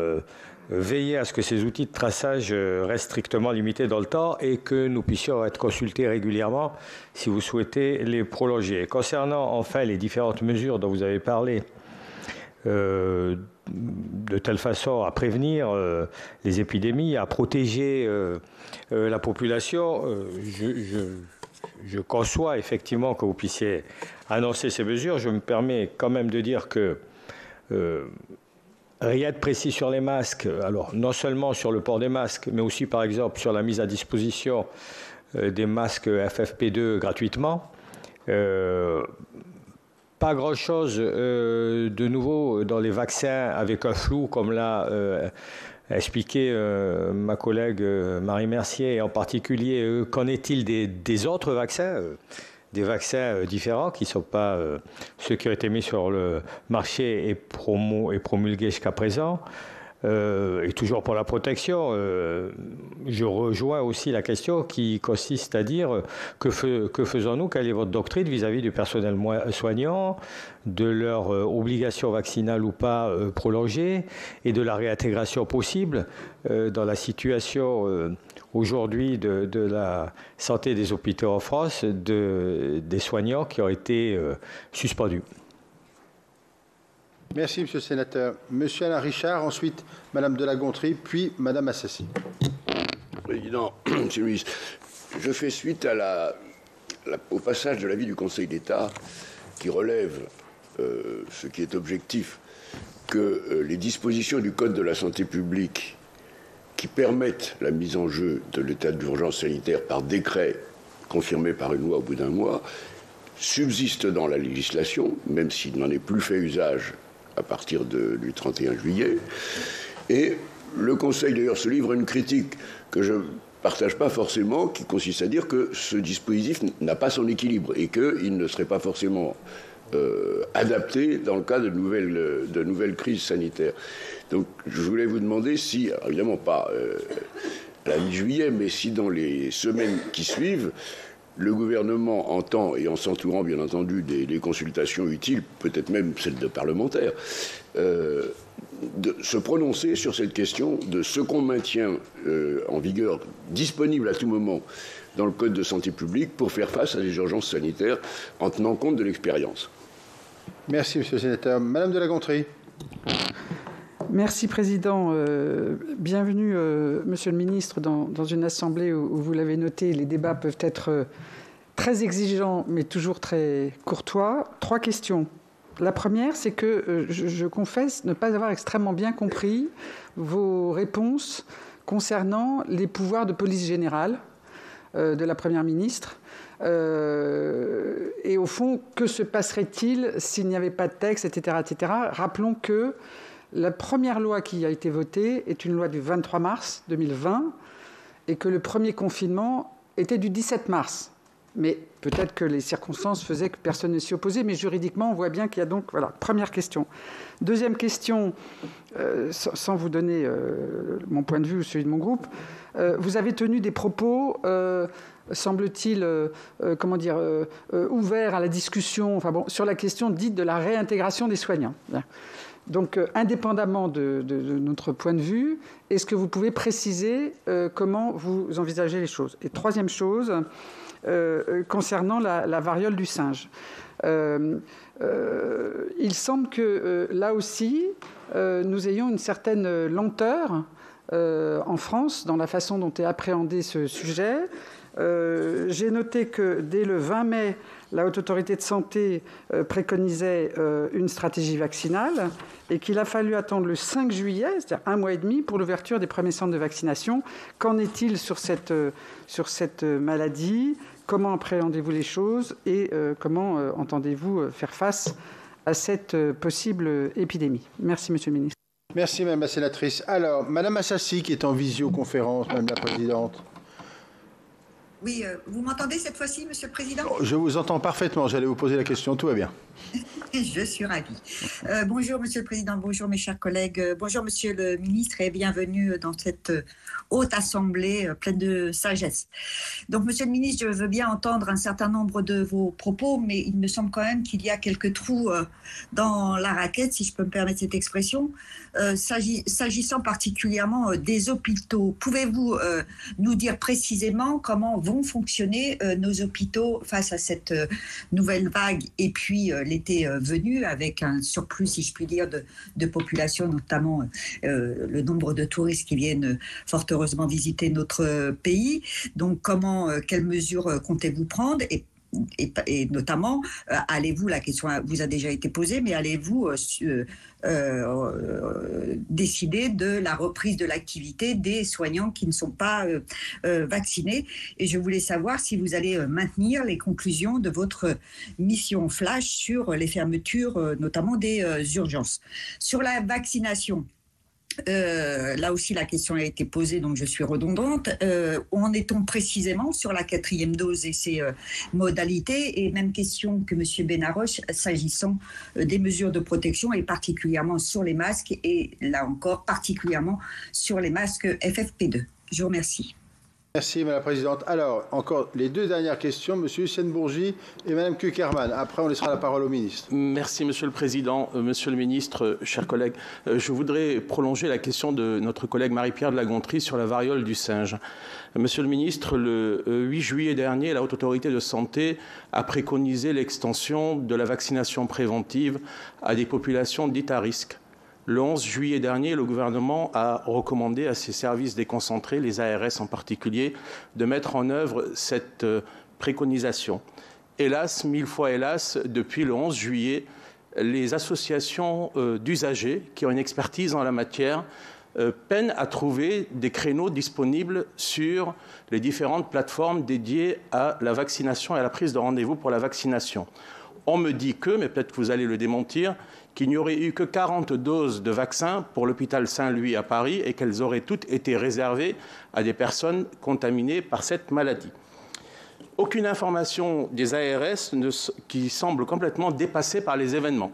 S9: veiller à ce que ces outils de traçage restent strictement limités dans le temps et que nous puissions être consultés régulièrement si vous souhaitez les prolonger. Concernant enfin les différentes mesures dont vous avez parlé, de telle façon à prévenir les épidémies, à protéger la population, je conçois effectivement que vous puissiez annoncer ces mesures. Je me permets quand même de dire que rien de précis sur les masques, alors non seulement sur le port des masques, mais aussi par exemple sur la mise à disposition des masques FFP2 gratuitement. Pas grand-chose de nouveau dans les vaccins avec un flou, comme l'a expliqué ma collègue Marie Mercier, et en particulier, qu'en est-il des autres vaccins, des vaccins différents qui ne sont pas ceux qui ont été mis sur le marché et promulgués jusqu'à présent. et toujours pour la protection, je rejoins aussi la question qui consiste à dire que faisons-nous, quelle est votre doctrine vis-à-vis du personnel soignant, de leur obligation vaccinale ou pas prolongée et de la réintégration possible dans la situation aujourd'hui de la santé des hôpitaux en France, des soignants qui ont été suspendus.
S2: Merci, Monsieur le Sénateur. Monsieur Alain Richard, ensuite Madame de La Gontrie, puis Madame Assassi.
S10: Président, Monsieur le Ministre, je fais suite au passage de l'avis du Conseil d'État qui relève ce qui est objectif, que les dispositions du Code de la santé publique qui permettent la mise en jeu de l'état d'urgence sanitaire par décret confirmé par une loi au bout d'un mois subsistent dans la législation, même s'il n'en est plus fait usage à partir du 31 juillet. Et le Conseil, d'ailleurs, se livre à une critique que je ne partage pas forcément, qui consiste à dire que ce dispositif n'a pas son équilibre et qu'il ne serait pas forcément adapté dans le cas de nouvelles crises sanitaires. Donc, je voulais vous demander si, alors évidemment pas à la mi-juillet, mais si dans les semaines qui suivent, le gouvernement entend, et en s'entourant bien entendu des consultations utiles, peut-être même celles de parlementaires, de se prononcer sur cette question de ce qu'on maintient en vigueur, disponible à tout moment dans le Code de santé publique pour faire face à des urgences sanitaires en tenant compte de l'expérience.
S2: Merci, Monsieur le Sénateur. Madame de La Gontrie.
S11: Merci, Président. Bienvenue, Monsieur le Ministre, dans une assemblée où vous l'avez noté, les débats peuvent être très exigeants, mais toujours très courtois. 3 questions. La première, c'est que je confesse ne pas avoir extrêmement bien compris vos réponses concernant les pouvoirs de police générale de la Première ministre. Et au fond, que se passerait-il s'il n'y avait pas de texte, etc., etc. Rappelons que la première loi qui a été votée est une loi du 23 mars 2020 et que le premier confinement était du 17 mars. Mais peut-être que les circonstances faisaient que personne ne s'y opposait, mais juridiquement, on voit bien qu'il y a donc... Voilà, première question. Deuxième question, sans vous donner mon point de vue ou celui de mon groupe, vous avez tenu des propos, semble-t-il, ouverts à la discussion, sur la question dite de la réintégration des soignants. Bien. Donc, indépendamment de notre point de vue, est-ce que vous pouvez préciser comment vous envisagez les choses? Et troisième chose, concernant la variole du singe. Il semble que là aussi, nous ayons une certaine lenteur en France dans la façon dont est appréhendé ce sujet. J'ai noté que dès le 20 mai, la Haute Autorité de Santé préconisait une stratégie vaccinale et qu'il a fallu attendre le 5 juillet, c'est-à-dire 1 mois et demi, pour l'ouverture des premiers centres de vaccination. Qu'en est-il sur cette maladie? Comment appréhendez-vous les choses et comment entendez-vous faire face à cette possible épidémie? Merci, Monsieur le Ministre.
S2: Merci, Madame la Sénatrice. Alors, Madame Assassi, qui est en visioconférence, Madame la Présidente.
S12: Oui, vous m'entendez cette fois-ci, Monsieur le Président?
S2: Je vous entends parfaitement. J'allais vous poser la question. Tout va bien.
S12: Je suis ravie. Bonjour, Monsieur le Président. Bonjour, mes chers collègues. Bonjour, Monsieur le Ministre, et bienvenue dans cette haute assemblée pleine de sagesse. Donc, Monsieur le Ministre, je veux bien entendre un certain nombre de vos propos, mais il me semble quand même qu'il y a quelques trous dans la raquette, si je peux me permettre cette expression, s'agissant particulièrement des hôpitaux. Pouvez-vous nous dire précisément comment vont fonctionner nos hôpitaux face à cette nouvelle vague et puis l'été venu, avec un surplus, si je puis dire, de population, notamment le nombre de touristes qui viennent fort heureusement visiter notre pays. Donc, quelles mesures comptez-vous prendre et notamment, allez-vous, la question vous a déjà été posée, mais allez-vous décider de la reprise de l'activité des soignants qui ne sont pas vaccinés? Et je voulais savoir si vous allez maintenir les conclusions de votre mission flash sur les fermetures, notamment des urgences. Sur la vaccination, là aussi la question a été posée, donc je suis redondante. Où en est-on précisément sur la 4e dose et ses modalités? Et même question que M. Benaroche s'agissant des mesures de protection et particulièrement sur les masques et là encore particulièrement sur les masques FFP2. Je vous remercie.
S2: Merci Madame la Présidente. Alors, encore les 2 dernières questions, M. Hussein Bourgi et Mme Kuckerman. Après, on laissera la parole au ministre.
S4: Merci Monsieur le Président. Monsieur le Ministre, chers collègues, je voudrais prolonger la question de notre collègue Marie-Pierre de la Gontrie sur la variole du singe. Monsieur le Ministre, le 8 juillet dernier, la Haute Autorité de Santé a préconisé l'extension de la vaccination préventive à des populations dites à risque. Le 11 juillet dernier, le gouvernement a recommandé à ses services déconcentrés, les ARS en particulier, de mettre en œuvre cette préconisation. Hélas, 1000 fois hélas, depuis le 11 juillet, les associations d'usagers qui ont une expertise en la matière peinent à trouver des créneaux disponibles sur les différentes plateformes dédiées à la vaccination et à la prise de rendez-vous pour la vaccination. On me dit que, mais peut-être que vous allez le démentir, qu'il n'y aurait eu que 40 doses de vaccins pour l'hôpital Saint-Louis à Paris et qu'elles auraient toutes été réservées à des personnes contaminées par cette maladie. Aucune information des ARS qui semble complètement dépassée par les événements.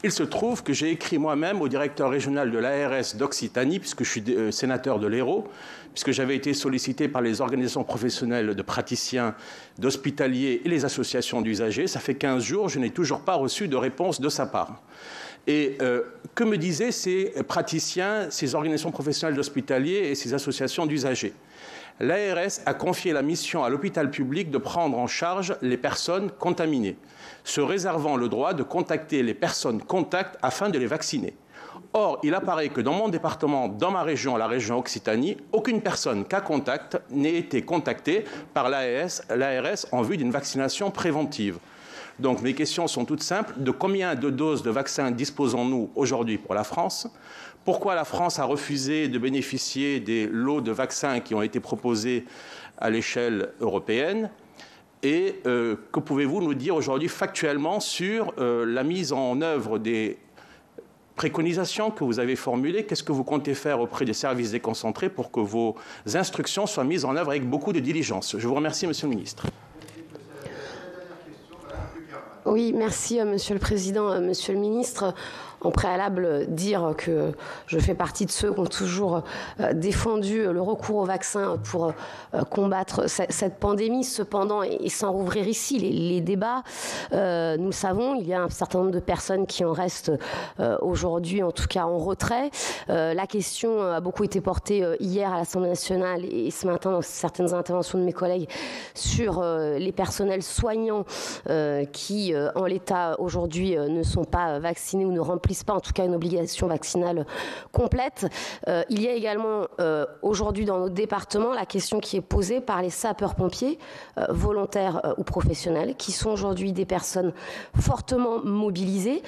S4: Il se trouve que j'ai écrit moi-même au directeur régional de l'ARS d'Occitanie, puisque je suis sénateur de l'Hérault, puisque j'avais été sollicité par les organisations professionnelles de praticiens, d'hospitaliers et les associations d'usagers. Ça fait 15 jours, je n'ai toujours pas reçu de réponse de sa part. Et que me disaient ces praticiens, ces organisations professionnelles d'hospitaliers et ces associations d'usagers? L'ARS a confié la mission à l'hôpital public de prendre en charge les personnes contaminées, se réservant le droit de contacter les personnes contacts afin de les vacciner. Or, il apparaît que dans mon département, dans ma région, la région Occitanie, aucune personne cas contact n'ait été contactée par l'ARS en vue d'une vaccination préventive. Donc mes questions sont toutes simples. De combien de doses de vaccins disposons-nous aujourd'hui pour la France? Pourquoi la France a refusé de bénéficier des lots de vaccins qui ont été proposés à l'échelle européenne? Et que pouvez-vous nous dire aujourd'hui factuellement sur la mise en œuvre des préconisations que vous avez formulées? Qu'est-ce que vous comptez faire auprès des services déconcentrés pour que vos instructions soient mises en œuvre avec beaucoup de diligence? Je vous remercie, Monsieur le Ministre.
S13: Oui, merci Monsieur le Président, Monsieur le Ministre. En préalable, dire que je fais partie de ceux qui ont toujours défendu le recours au vaccin pour combattre cette pandémie. Cependant, et sans rouvrir ici les débats, nous le savons, il y a un certain nombre de personnes qui en restent aujourd'hui, en tout cas en retrait. La question a beaucoup été portée hier à l'Assemblée nationale et ce matin dans certaines interventions de mes collègues sur les personnels soignants qui, en l'état aujourd'hui, ne sont pas vaccinés ou ne remplissent pas en tout cas une obligation vaccinale complète. Il y a également aujourd'hui dans notre département la question qui est posée par les sapeurs-pompiers volontaires ou professionnels qui sont aujourd'hui des personnes fortement mobilisées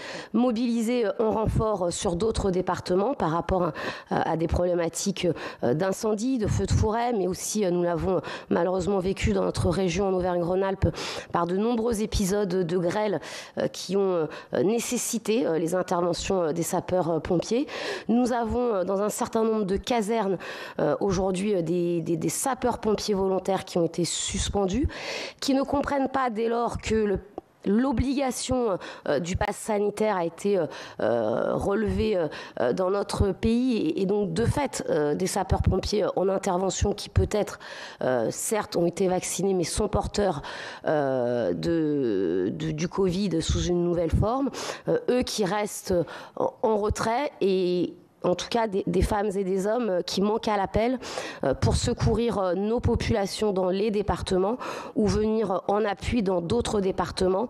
S13: en renfort sur d'autres départements par rapport à des problématiques d'incendie, de feux de forêt, mais aussi nous l'avons malheureusement vécu dans notre région en Auvergne-Rhône-Alpes par de nombreux épisodes de grêle qui ont nécessité les interventions des sapeurs-pompiers. Nous avons dans un certain nombre de casernes aujourd'hui des sapeurs-pompiers volontaires qui ont été suspendus, qui ne comprennent pas dès lors que l'obligation du pass sanitaire a été relevée dans notre pays et donc de fait des sapeurs-pompiers en intervention qui peut-être certes ont été vaccinés mais sont porteurs du Covid sous une nouvelle forme, eux qui restent en retrait et en tout cas des femmes et des hommes qui manquent à l'appel pour secourir nos populations dans les départements ou venir en appui dans d'autres départements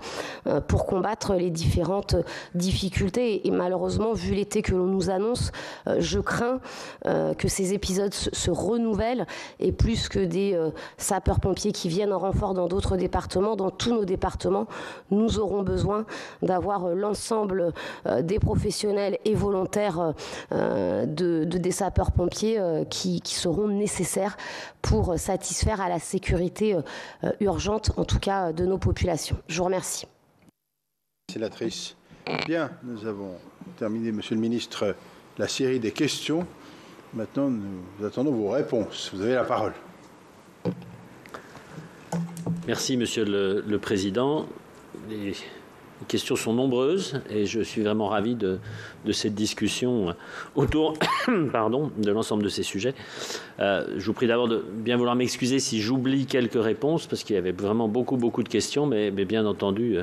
S13: pour combattre les différentes difficultés. Et malheureusement, vu l'été que l'on nous annonce, je crains que ces épisodes se renouvellent et plus que des sapeurs-pompiers qui viennent en renfort dans d'autres départements, dans tous nos départements, nous aurons besoin d'avoir l'ensemble des professionnels et volontaires des sapeurs-pompiers qui seront nécessaires pour satisfaire à la sécurité urgente, en tout cas de nos populations. Je vous remercie.
S2: Sénatrice. Bien, nous avons terminé, Monsieur le Ministre, la série des questions. Maintenant, nous attendons vos réponses. Vous avez la parole.
S3: Merci, Monsieur le Président. Les questions sont nombreuses et je suis vraiment ravi de cette discussion autour de l'ensemble de ces sujets. Je vous prie d'abord de bien vouloir m'excuser si j'oublie quelques réponses parce qu'il y avait vraiment beaucoup de questions, mais bien entendu,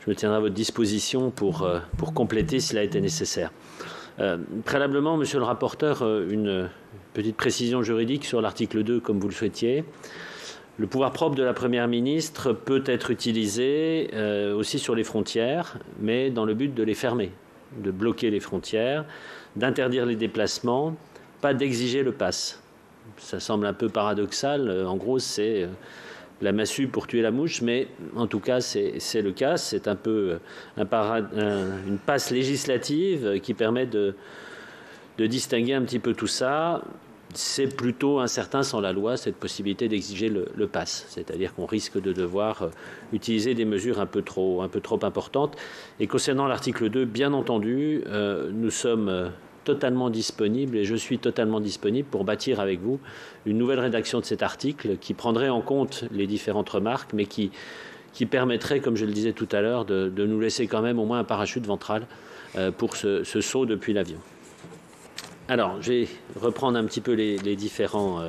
S3: je me tiendrai à votre disposition pour compléter s'il a été nécessaire. Préalablement, Monsieur le rapporteur, une petite précision juridique sur l'article 2, comme vous le souhaitiez. Le pouvoir propre de la Première ministre peut être utilisé aussi sur les frontières, mais dans le but de les fermer, de bloquer les frontières, d'interdire les déplacements, pas d'exiger le pass. Ça semble un peu paradoxal. En gros, c'est la massue pour tuer la mouche, mais en tout cas, c'est le cas. C'est un peu une passe législative qui permet de distinguer un petit peu tout ça. C'est plutôt incertain sans la loi, cette possibilité d'exiger le pass. C'est-à-dire qu'on risque de devoir utiliser des mesures un peu trop importantes. Et concernant l'article 2, bien entendu, nous sommes totalement disponibles et je suis totalement disponible pour bâtir avec vous une nouvelle rédaction de cet article qui prendrait en compte les différentes remarques, mais qui permettrait, comme je le disais tout à l'heure, de nous laisser quand même au moins un parachute ventral pour ce saut depuis l'avion. Alors, je vais reprendre un petit peu les différents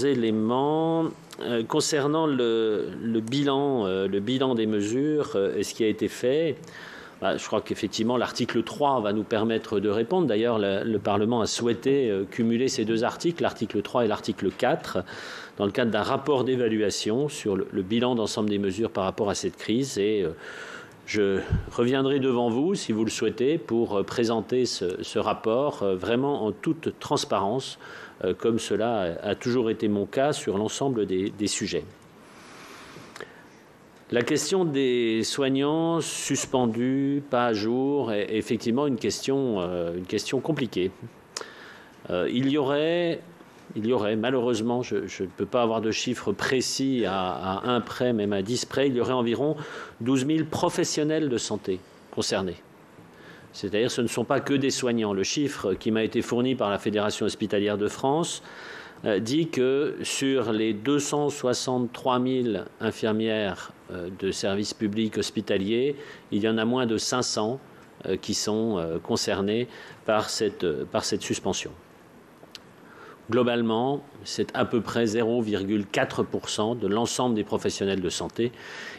S3: éléments. Concernant le bilan des mesures et ce qui a été fait, je crois qu'effectivement, l'article 3 va nous permettre de répondre. D'ailleurs, le Parlement a souhaité cumuler ces deux articles, l'article 3 et l'article 4, dans le cadre d'un rapport d'évaluation sur le bilan d'ensemble des mesures par rapport à cette crise. Et je reviendrai devant vous, si vous le souhaitez, pour présenter ce rapport vraiment en toute transparence, comme cela a toujours été mon cas sur l'ensemble des sujets. La question des soignants suspendus, pas à jour, est effectivement une question compliquée. Il y aurait, malheureusement, je ne peux pas avoir de chiffres précis à 1 près, même à 10 près, il y aurait environ 12 000 professionnels de santé concernés. C'est-à-dire ce ne sont pas que des soignants. Le chiffre qui m'a été fourni par la Fédération hospitalière de France dit que sur les 263 000 infirmières de services publics hospitaliers, il y en a moins de 500 qui sont concernées par cette suspension. Globalement, c'est à peu près 0,4% de l'ensemble des professionnels de santé.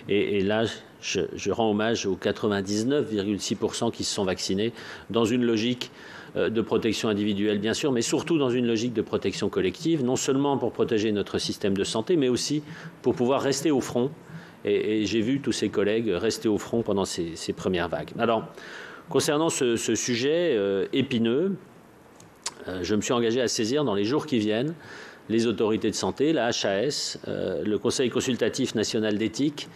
S3: Et là, je rends hommage aux 99,6% qui se sont vaccinés dans une logique de protection individuelle, bien sûr, mais surtout dans une logique de protection collective, non seulement pour protéger notre système de santé, mais aussi pour pouvoir rester au front. Et j'ai vu tous ces collègues rester au front pendant ces premières vagues. Alors, concernant ce sujet épineux, je me suis engagé à saisir dans les jours qui viennent les autorités de santé, la HAS, le Conseil consultatif national d'éthique,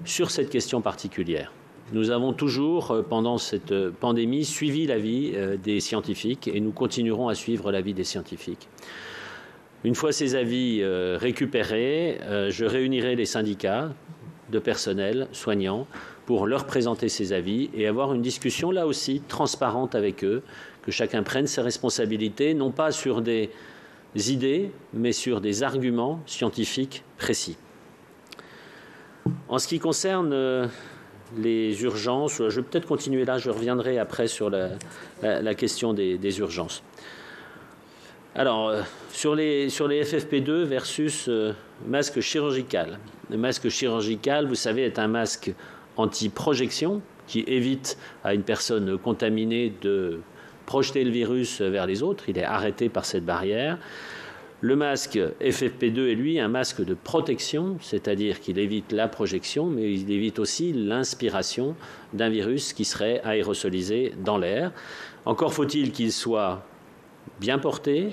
S3: sur cette question particulière. Nous avons toujours, pendant cette pandémie, suivi l'avis des scientifiques et nous continuerons à suivre l'avis des scientifiques. Une fois ces avis récupérés, je réunirai les syndicats de personnel soignants pour leur présenter ces avis et avoir une discussion là aussi transparente avec eux, que chacun prenne ses responsabilités, non pas sur des idées, mais sur des arguments scientifiques précis. En ce qui concerne les urgences, je vais peut-être continuer là, je reviendrai après sur la question des urgences. Alors, sur les FFP2 versus masque chirurgical. Le masque chirurgical, vous savez, est un masque anti-projection qui évite à une personne contaminée de projeter le virus vers les autres. Il est arrêté par cette barrière. Le masque FFP2 est, lui, un masque de protection, c'est-à-dire qu'il évite la projection, mais il évite aussi l'inspiration d'un virus qui serait aérosolisé dans l'air. Encore faut-il qu'il soit bien porté,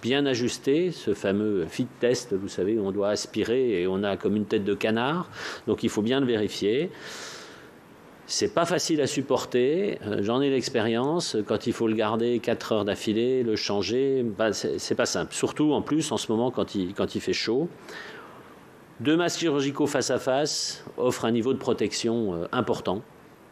S3: bien ajusté, ce fameux fit test, vous savez, où on doit aspirer et on a comme une tête de canard, donc il faut bien le vérifier. C'est pas facile à supporter, j'en ai l'expérience, quand il faut le garder 4 heures d'affilée, le changer, c'est pas simple. Surtout en plus en ce moment quand il fait chaud. 2 masques chirurgicaux face à face offrent un niveau de protection important,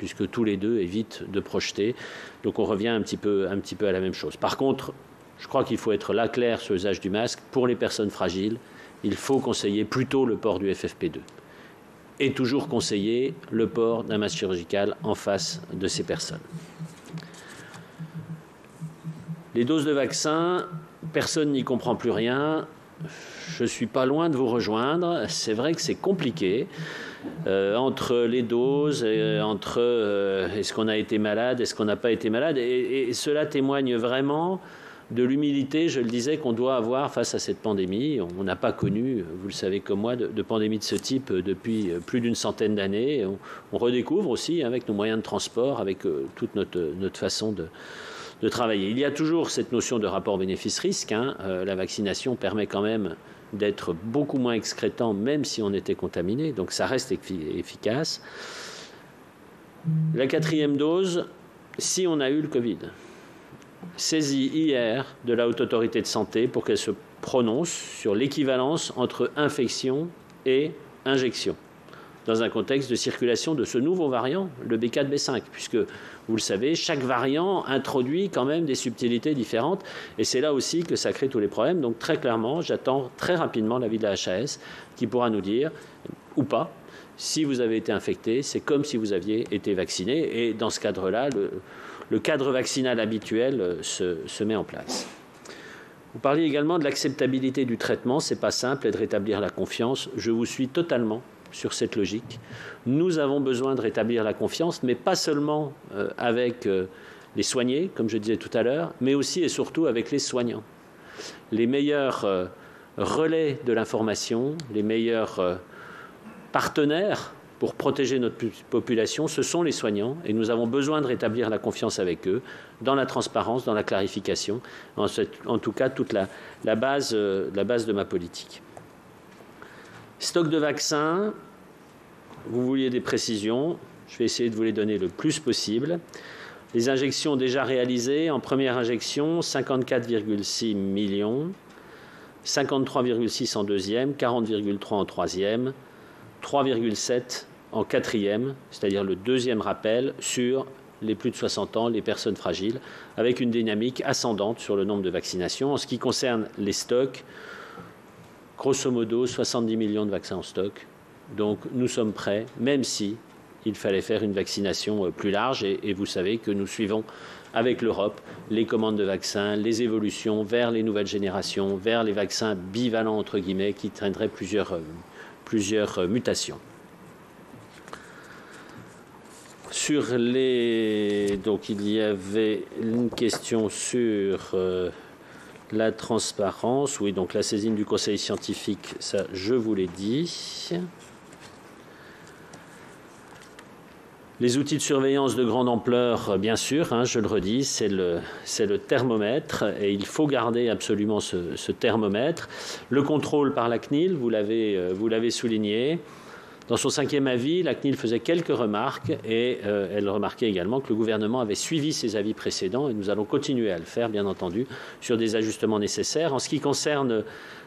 S3: puisque tous les deux évitent de projeter. Donc on revient un petit peu à la même chose. Par contre, je crois qu'il faut être là clair sur l'usage du masque. Pour les personnes fragiles, il faut conseiller plutôt le port du FFP2. Et toujours conseiller le port d'un masque chirurgical en face de ces personnes. Les doses de vaccin, personne n'y comprend plus rien. Je ne suis pas loin de vous rejoindre. C'est vrai que c'est compliqué. Entre les doses, entre est-ce qu'on a été malade, est-ce qu'on n'a pas été malade. Et cela témoigne vraiment de l'humilité, je le disais, qu'on doit avoir face à cette pandémie. On n'a pas connu, vous le savez comme moi, de pandémie de ce type depuis plus d'une centaine d'années. On redécouvre aussi avec nos moyens de transport, avec toute notre façon de travailler. Il y a toujours cette notion de rapport bénéfice-risque. La vaccination permet quand même d'être beaucoup moins excrétant, même si on était contaminé. Donc ça reste efficace. La 4e dose, si on a eu le Covid, saisie hier de la Haute Autorité de Santé pour qu'elle se prononce sur l'équivalence entre infection et injection, dans un contexte de circulation de ce nouveau variant, le B4-B5, puisque, vous le savez, chaque variant introduit quand même des subtilités différentes, et c'est là aussi que ça crée tous les problèmes. Donc très clairement, j'attends très rapidement l'avis de la HAS, qui pourra nous dire, ou pas, si vous avez été infecté, c'est comme si vous aviez été vacciné, et dans ce cadre-là, le cadre vaccinal habituel se met en place. Vous parliez également de l'acceptabilité du traitement, c'est pas simple, et de rétablir la confiance. Je vous suis totalement sur cette logique. Nous avons besoin de rétablir la confiance, mais pas seulement avec les soignés, comme je disais tout à l'heure, mais aussi et surtout avec les soignants. Les meilleurs relais de l'information, les meilleurs partenaires pour protéger notre population, ce sont les soignants, et nous avons besoin de rétablir la confiance avec eux, dans la transparence, dans la clarification, en tout cas toute la base de ma politique. Stock de vaccins, vous vouliez des précisions, je vais essayer de vous les donner le plus possible. Les injections déjà réalisées, en première injection, 54,6 millions, 53,6 en deuxième, 40,3 en troisième, 3,7 en quatrième, c'est-à-dire le deuxième rappel sur les plus de 60 ans, les personnes fragiles, avec une dynamique ascendante sur le nombre de vaccinations. En ce qui concerne les stocks, grosso modo, 70 millions de vaccins en stock. Donc nous sommes prêts, même si il fallait faire une vaccination plus large. Et vous savez que nous suivons avec l'Europe les commandes de vaccins, les évolutions vers les nouvelles générations, vers les vaccins bivalents, entre guillemets, qui traîneraient plusieurs mutations. Donc il y avait une question sur la transparence. Oui, donc la saisine du conseil scientifique, ça je vous l'ai dit. Les outils de surveillance de grande ampleur, bien sûr, je le redis, c'est le thermomètre, et il faut garder absolument ce thermomètre. Le contrôle par la CNIL, vous l'avez souligné. Dans son 5e avis, la CNIL faisait quelques remarques, et elle remarquait également que le gouvernement avait suivi ses avis précédents, et nous allons continuer à le faire, bien entendu, sur des ajustements nécessaires. En ce qui concerne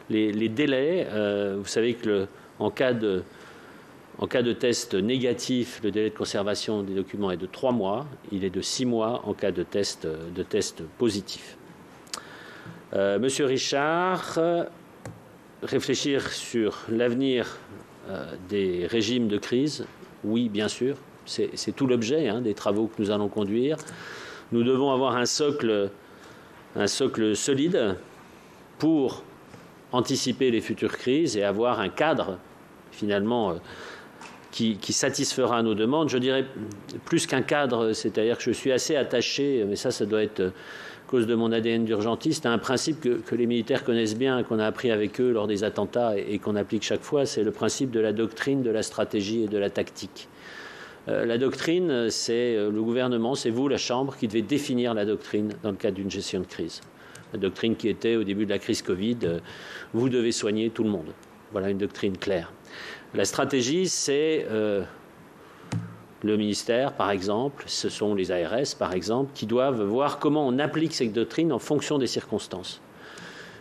S3: les délais, vous savez que en cas de test négatif, le délai de conservation des documents est de 3 mois. Il est de 6 mois en cas de test positif. Monsieur Richard, réfléchir sur l'avenir des régimes de crise, oui, bien sûr. C'est tout l'objet des travaux que nous allons conduire. Nous devons avoir un socle solide pour anticiper les futures crises et avoir un cadre, finalement, qui satisfera nos demandes. Je dirais plus qu'un cadre, c'est-à-dire que je suis assez attaché, mais ça doit être à cause de mon ADN d'urgentiste, à un principe que les militaires connaissent bien, qu'on a appris avec eux lors des attentats et qu'on applique chaque fois, c'est le principe de la doctrine, de la stratégie et de la tactique. La doctrine, c'est le gouvernement, c'est vous, la Chambre, qui devez définir la doctrine dans le cadre d'une gestion de crise. La doctrine qui était au début de la crise Covid, vous devez soigner tout le monde. Voilà une doctrine claire. La stratégie, c'est le ministère, par exemple, ce sont les ARS, par exemple, qui doivent voir comment on applique cette doctrine en fonction des circonstances.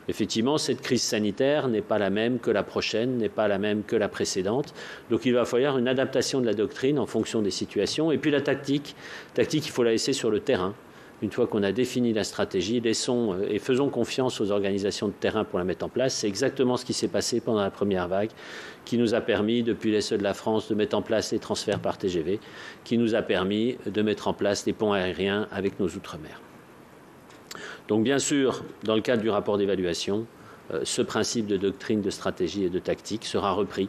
S3: Effectivement, cette crise sanitaire n'est pas la même que la prochaine, n'est pas la même que la précédente. Donc il va falloir une adaptation de la doctrine en fonction des situations. Et puis la tactique, il faut la laisser sur le terrain. Une fois qu'on a défini la stratégie, laissons et faisons confiance aux organisations de terrain pour la mettre en place. C'est exactement ce qui s'est passé pendant la première vague, qui nous a permis, depuis l'Est de la France, de mettre en place les transferts par TGV, qui nous a permis de mettre en place les ponts aériens avec nos outre-mer. Donc bien sûr, dans le cadre du rapport d'évaluation, ce principe de doctrine, de stratégie et de tactique sera repris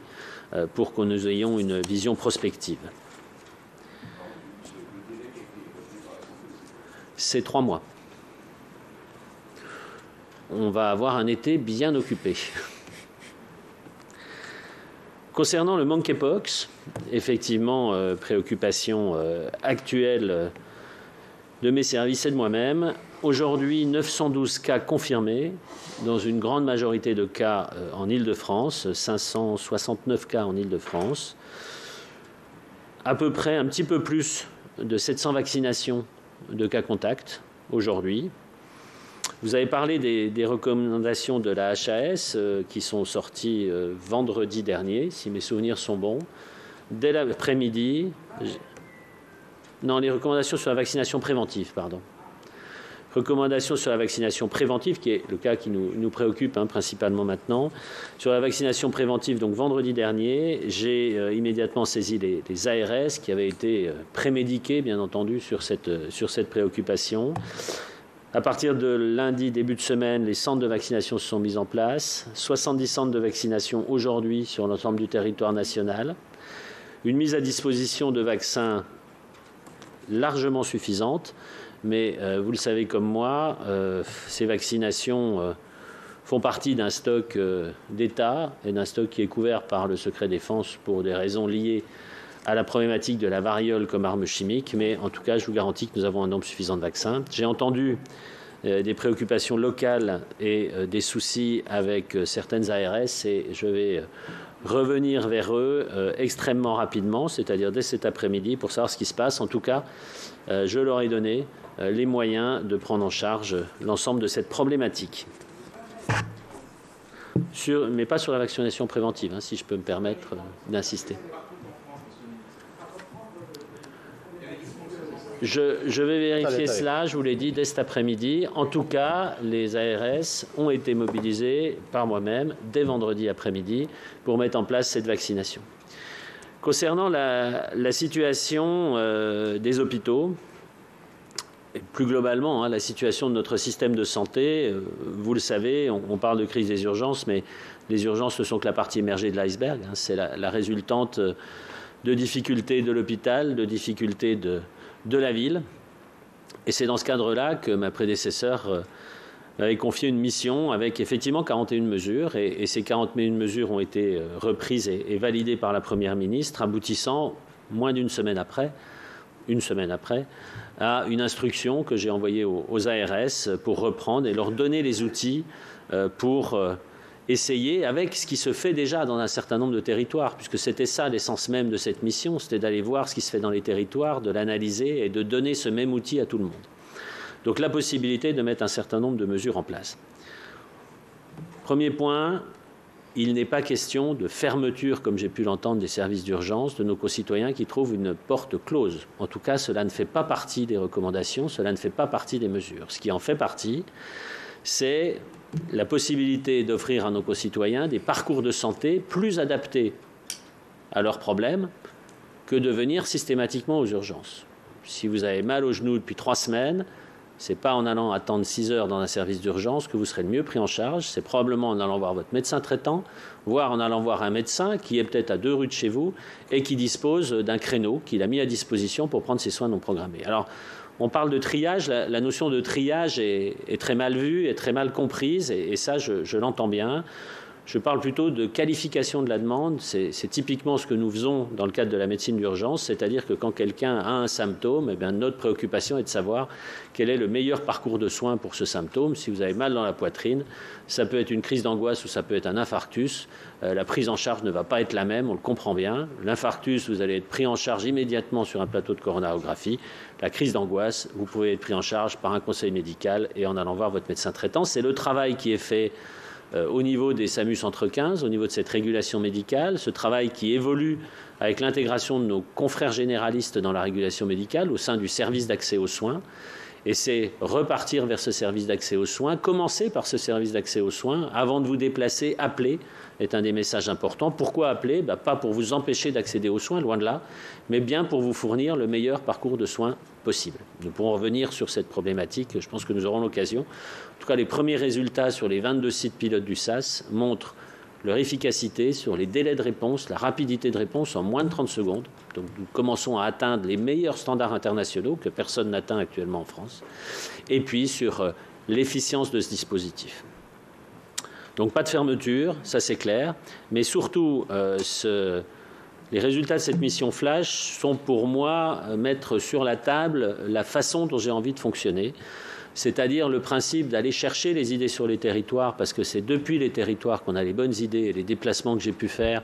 S3: pour que nous ayons une vision prospective. C'est 3 mois. On va avoir un été bien occupé. Concernant le monkeypox, effectivement, préoccupation actuelle de mes services et de moi-même. Aujourd'hui, 912 cas confirmés, dans une grande majorité de cas en Île-de-France, 569 cas en Île-de-France, à peu près un petit peu plus de 700 vaccinations de cas contacts aujourd'hui. Vous avez parlé des recommandations de la HAS qui sont sorties vendredi dernier, si mes souvenirs sont bons. Dès l'après-midi... Non, les recommandations sur la vaccination préventive, pardon. Recommandations sur la vaccination préventive, qui est le cas qui nous préoccupe principalement maintenant. Sur la vaccination préventive, donc vendredi dernier, j'ai immédiatement saisi les ARS qui avaient été prémédiqués, bien entendu, sur cette préoccupation. À partir de lundi, début de semaine, les centres de vaccination se sont mis en place. 70 centres de vaccination aujourd'hui sur l'ensemble du territoire national. Une mise à disposition de vaccins largement suffisante. Mais vous le savez comme moi, ces vaccinations font partie d'un stock d'État et d'un stock qui est couvert par le secret défense pour des raisons liées à la problématique de la variole comme arme chimique. Mais en tout cas, je vous garantis que nous avons un nombre suffisant de vaccins. J'ai entendu des préoccupations locales et des soucis avec certaines ARS et je vais revenir vers eux extrêmement rapidement, c'est-à-dire dès cet après-midi, pour savoir ce qui se passe. En tout cas, je leur ai donné les moyens de prendre en charge l'ensemble de cette problématique. Mais pas sur la vaccination préventive, si je peux me permettre d'insister. Je vais vérifier cela, je vous l'ai dit, dès cet après-midi. En tout cas, les ARS ont été mobilisés par moi-même dès vendredi après-midi pour mettre en place cette vaccination. Concernant la situation des hôpitaux, et plus globalement, la situation de notre système de santé, vous le savez, on parle de crise des urgences, mais les urgences ne sont que la partie émergée de l'iceberg. C'est la résultante de difficultés de l'hôpital, de difficultés de la ville. Et c'est dans ce cadre-là que ma prédécesseur m'avait confié une mission avec effectivement 41 mesures. Et ces 41 mesures ont été reprises et validées par la Première ministre, aboutissant moins d'une semaine après, à une instruction que j'ai envoyée aux ARS pour reprendre et leur donner les outils pour essayer, avec ce qui se fait déjà dans un certain nombre de territoires, puisque c'était ça l'essence même de cette mission, c'était d'aller voir ce qui se fait dans les territoires, de l'analyser et de donner ce même outil à tout le monde. Donc la possibilité de mettre un certain nombre de mesures en place. Premier point, il n'est pas question de fermeture, comme j'ai pu l'entendre, des services d'urgence de nos concitoyens qui trouvent une porte close. En tout cas, cela ne fait pas partie des recommandations, cela ne fait pas partie des mesures. Ce qui en fait partie, c'est la possibilité d'offrir à nos concitoyens des parcours de santé plus adaptés à leurs problèmes que de venir systématiquement aux urgences. Si vous avez mal au genou depuis 3 semaines, ce n'est pas en allant attendre 6 heures dans un service d'urgence que vous serez le mieux pris en charge. C'est probablement en allant voir votre médecin traitant, voire en allant voir un médecin qui est peut-être à 2 rues de chez vous et qui dispose d'un créneau qu'il a mis à disposition pour prendre ses soins non programmés. Alors, on parle de triage. La notion de triage est très mal vue, est très mal comprise, et ça, je l'entends bien. Je parle plutôt de qualification de la demande. C'est typiquement ce que nous faisons dans le cadre de la médecine d'urgence, c'est-à-dire que quand quelqu'un a un symptôme, eh bien, notre préoccupation est de savoir quel est le meilleur parcours de soins pour ce symptôme. Si vous avez mal dans la poitrine, ça peut être une crise d'angoisse ou ça peut être un infarctus. La prise en charge ne va pas être la même, on le comprend bien. L'infarctus, vous allez être pris en charge immédiatement sur un plateau de coronarographie. La crise d'angoisse, vous pouvez être pris en charge par un conseil médical et en allant voir votre médecin traitant. C'est le travail qui est fait au niveau des SAMU Centre 15, au niveau de cette régulation médicale, ce travail qui évolue avec l'intégration de nos confrères généralistes dans la régulation médicale au sein du service d'accès aux soins. Et c'est repartir vers ce service d'accès aux soins, commencer par ce service d'accès aux soins, avant de vous déplacer, appeler est un des messages importants. Pourquoi appeler ? Pas pour vous empêcher d'accéder aux soins, loin de là, mais bien pour vous fournir le meilleur parcours de soins possible. Nous pourrons revenir sur cette problématique, je pense que nous aurons l'occasion. En tout cas, les premiers résultats sur les 22 sites pilotes du SAS montrent leur efficacité sur les délais de réponse, la rapidité de réponse en moins de 30 secondes. Donc nous commençons à atteindre les meilleurs standards internationaux que personne n'atteint actuellement en France. Et puis sur l'efficience de ce dispositif. Donc pas de fermeture, ça c'est clair, mais surtout les résultats de cette mission flash sont pour moi mettre sur la table la façon dont j'ai envie de fonctionner, c'est-à-dire le principe d'aller chercher les idées sur les territoires, parce que c'est depuis les territoires qu'on a les bonnes idées, et les déplacements que j'ai pu faire,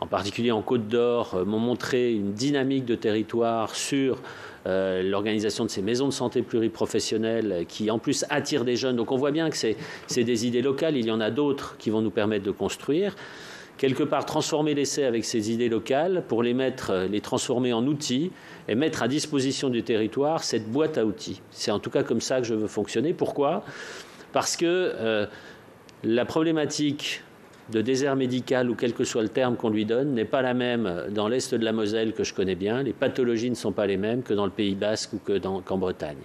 S3: en particulier en Côte d'Or, m'ont montré une dynamique de territoire sur l'organisation de ces maisons de santé pluriprofessionnelles qui en plus attirent des jeunes. Donc on voit bien que c'est des idées locales, il y en a d'autres qui vont nous permettre de construire. Quelque part transformer l'essai avec ces idées locales pour les transformer en outils et mettre à disposition du territoire cette boîte à outils. C'est en tout cas comme ça que je veux fonctionner. Pourquoi ? Parce que la problématique de désert médical, ou quel que soit le terme qu'on lui donne, n'est pas la même dans l'est de la Moselle que je connais bien. Les pathologies ne sont pas les mêmes que dans le Pays Basque ou qu'en Bretagne.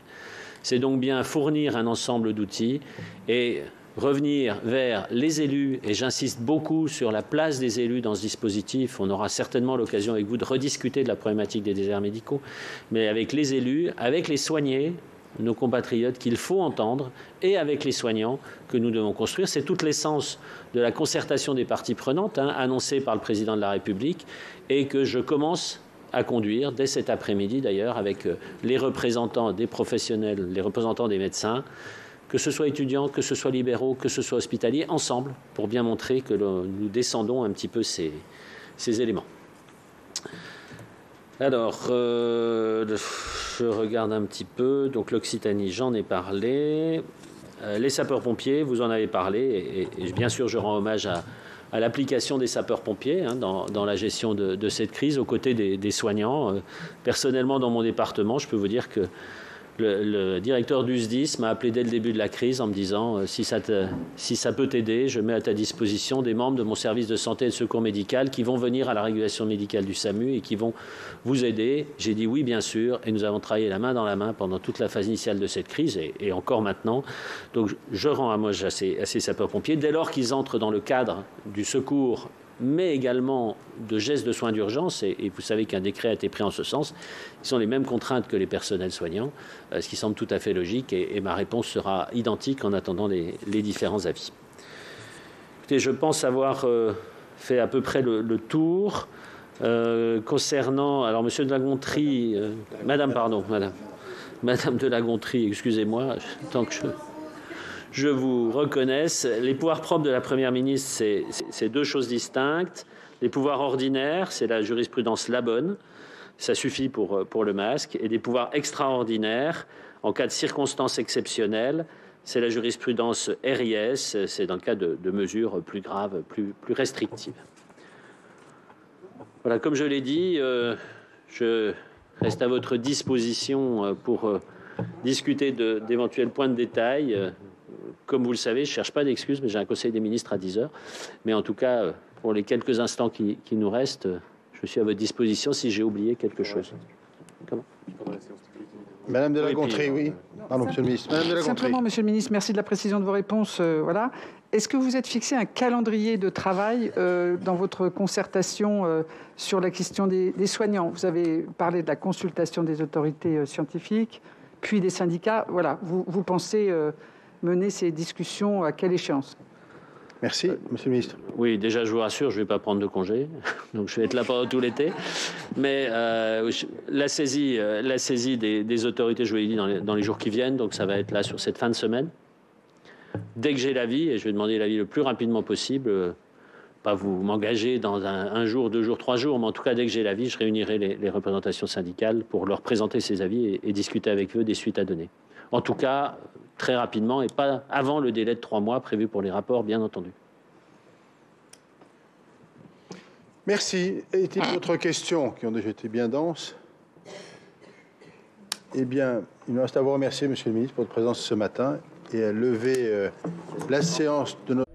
S3: C'est donc bien fournir un ensemble d'outils et revenir vers les élus, et j'insiste beaucoup sur la place des élus dans ce dispositif. On aura certainement l'occasion avec vous de rediscuter de la problématique des déserts médicaux, mais avec les élus, avec les soignés, nos compatriotes qu'il faut entendre, et avec les soignants que nous devons construire. C'est toute l'essence de la concertation des parties prenantes, annoncée par le président de la République, et que je commence à conduire dès cet après-midi d'ailleurs avec les représentants des professionnels, les représentants des médecins, que ce soit étudiants, que ce soit libéraux, que ce soit hospitaliers, ensemble, pour bien montrer que nous descendons un petit peu ces éléments. Alors, je regarde un petit peu. Donc l'Occitanie, j'en ai parlé. Les sapeurs-pompiers, vous en avez parlé. Et bien sûr, je rends hommage à l'application des sapeurs-pompiers dans la gestion de cette crise, aux côtés des soignants. Personnellement, dans mon département, je peux vous dire que le directeur du SDIS m'a appelé dès le début de la crise en me disant si ça peut t'aider, je mets à ta disposition des membres de mon service de santé et de secours médical qui vont venir à la régulation médicale du SAMU et qui vont vous aider. J'ai dit oui, bien sûr, et nous avons travaillé la main dans la main pendant toute la phase initiale de cette crise et encore maintenant. Donc je rends hommage à ces sapeurs-pompiers dès lors qu'ils entrent dans le cadre du secours, mais également de gestes de soins d'urgence, et vous savez qu'un décret a été pris en ce sens. Ils sont les mêmes contraintes que les personnels soignants, ce qui semble tout à fait logique, et ma réponse sera identique en attendant les différents avis. Écoutez, je pense avoir fait à peu près le tour. Concernant, alors Monsieur de la Gontrie, Madame de la Gontrie, excusez-moi, tant que je vous reconnaisse. Les pouvoirs propres de la Première ministre, c'est deux choses distinctes. Les pouvoirs ordinaires, c'est la jurisprudence Labonne, ça suffit pour le masque. Et des pouvoirs extraordinaires, en cas de circonstances exceptionnelles, c'est la jurisprudence RIS, c'est dans le cas de mesures plus graves, plus restrictives. Voilà, comme je l'ai dit, je reste à votre disposition pour discuter d'éventuels points de détail. Comme vous le savez, je ne cherche pas d'excuses, mais j'ai un conseil des ministres à 10h. Mais en tout cas, pour les quelques instants qui nous restent, je suis à votre disposition si j'ai oublié quelque chose. Comment ?
S2: Madame de la Gontrie, oui. Pardon, Monsieur le ministre. Madame de la Gontrie.
S11: Simplement, Monsieur le ministre, merci de la précision de vos réponses. Voilà. Est-ce que vous êtes fixé un calendrier de travail dans votre concertation sur la question des soignants ? Vous avez parlé de la consultation des autorités scientifiques, puis des syndicats. Voilà. Vous pensez mener ces discussions à quelle échéance ?
S2: Merci, Monsieur le Ministre.
S3: Oui, déjà, je vous rassure, je ne vais pas prendre de congé, donc je vais être là pendant tout l'été. Mais la saisie des autorités, je vous l'ai dit, dans les jours qui viennent, donc ça va être là sur cette fin de semaine. Dès que j'ai l'avis, et je vais demander l'avis le plus rapidement possible, pas vous m'engager dans un jour, 2 jours, 3 jours, mais en tout cas, dès que j'ai l'avis, je réunirai les représentations syndicales pour leur présenter ces avis et discuter avec eux des suites à donner. En tout cas, très rapidement et pas avant le délai de 3 mois prévu pour les rapports, bien entendu.
S2: Merci. Est-il d'autres questions qui ont déjà été bien denses? Eh bien, il me reste à vous remercier, Monsieur le Ministre, pour votre présence ce matin et à lever la séance de notre...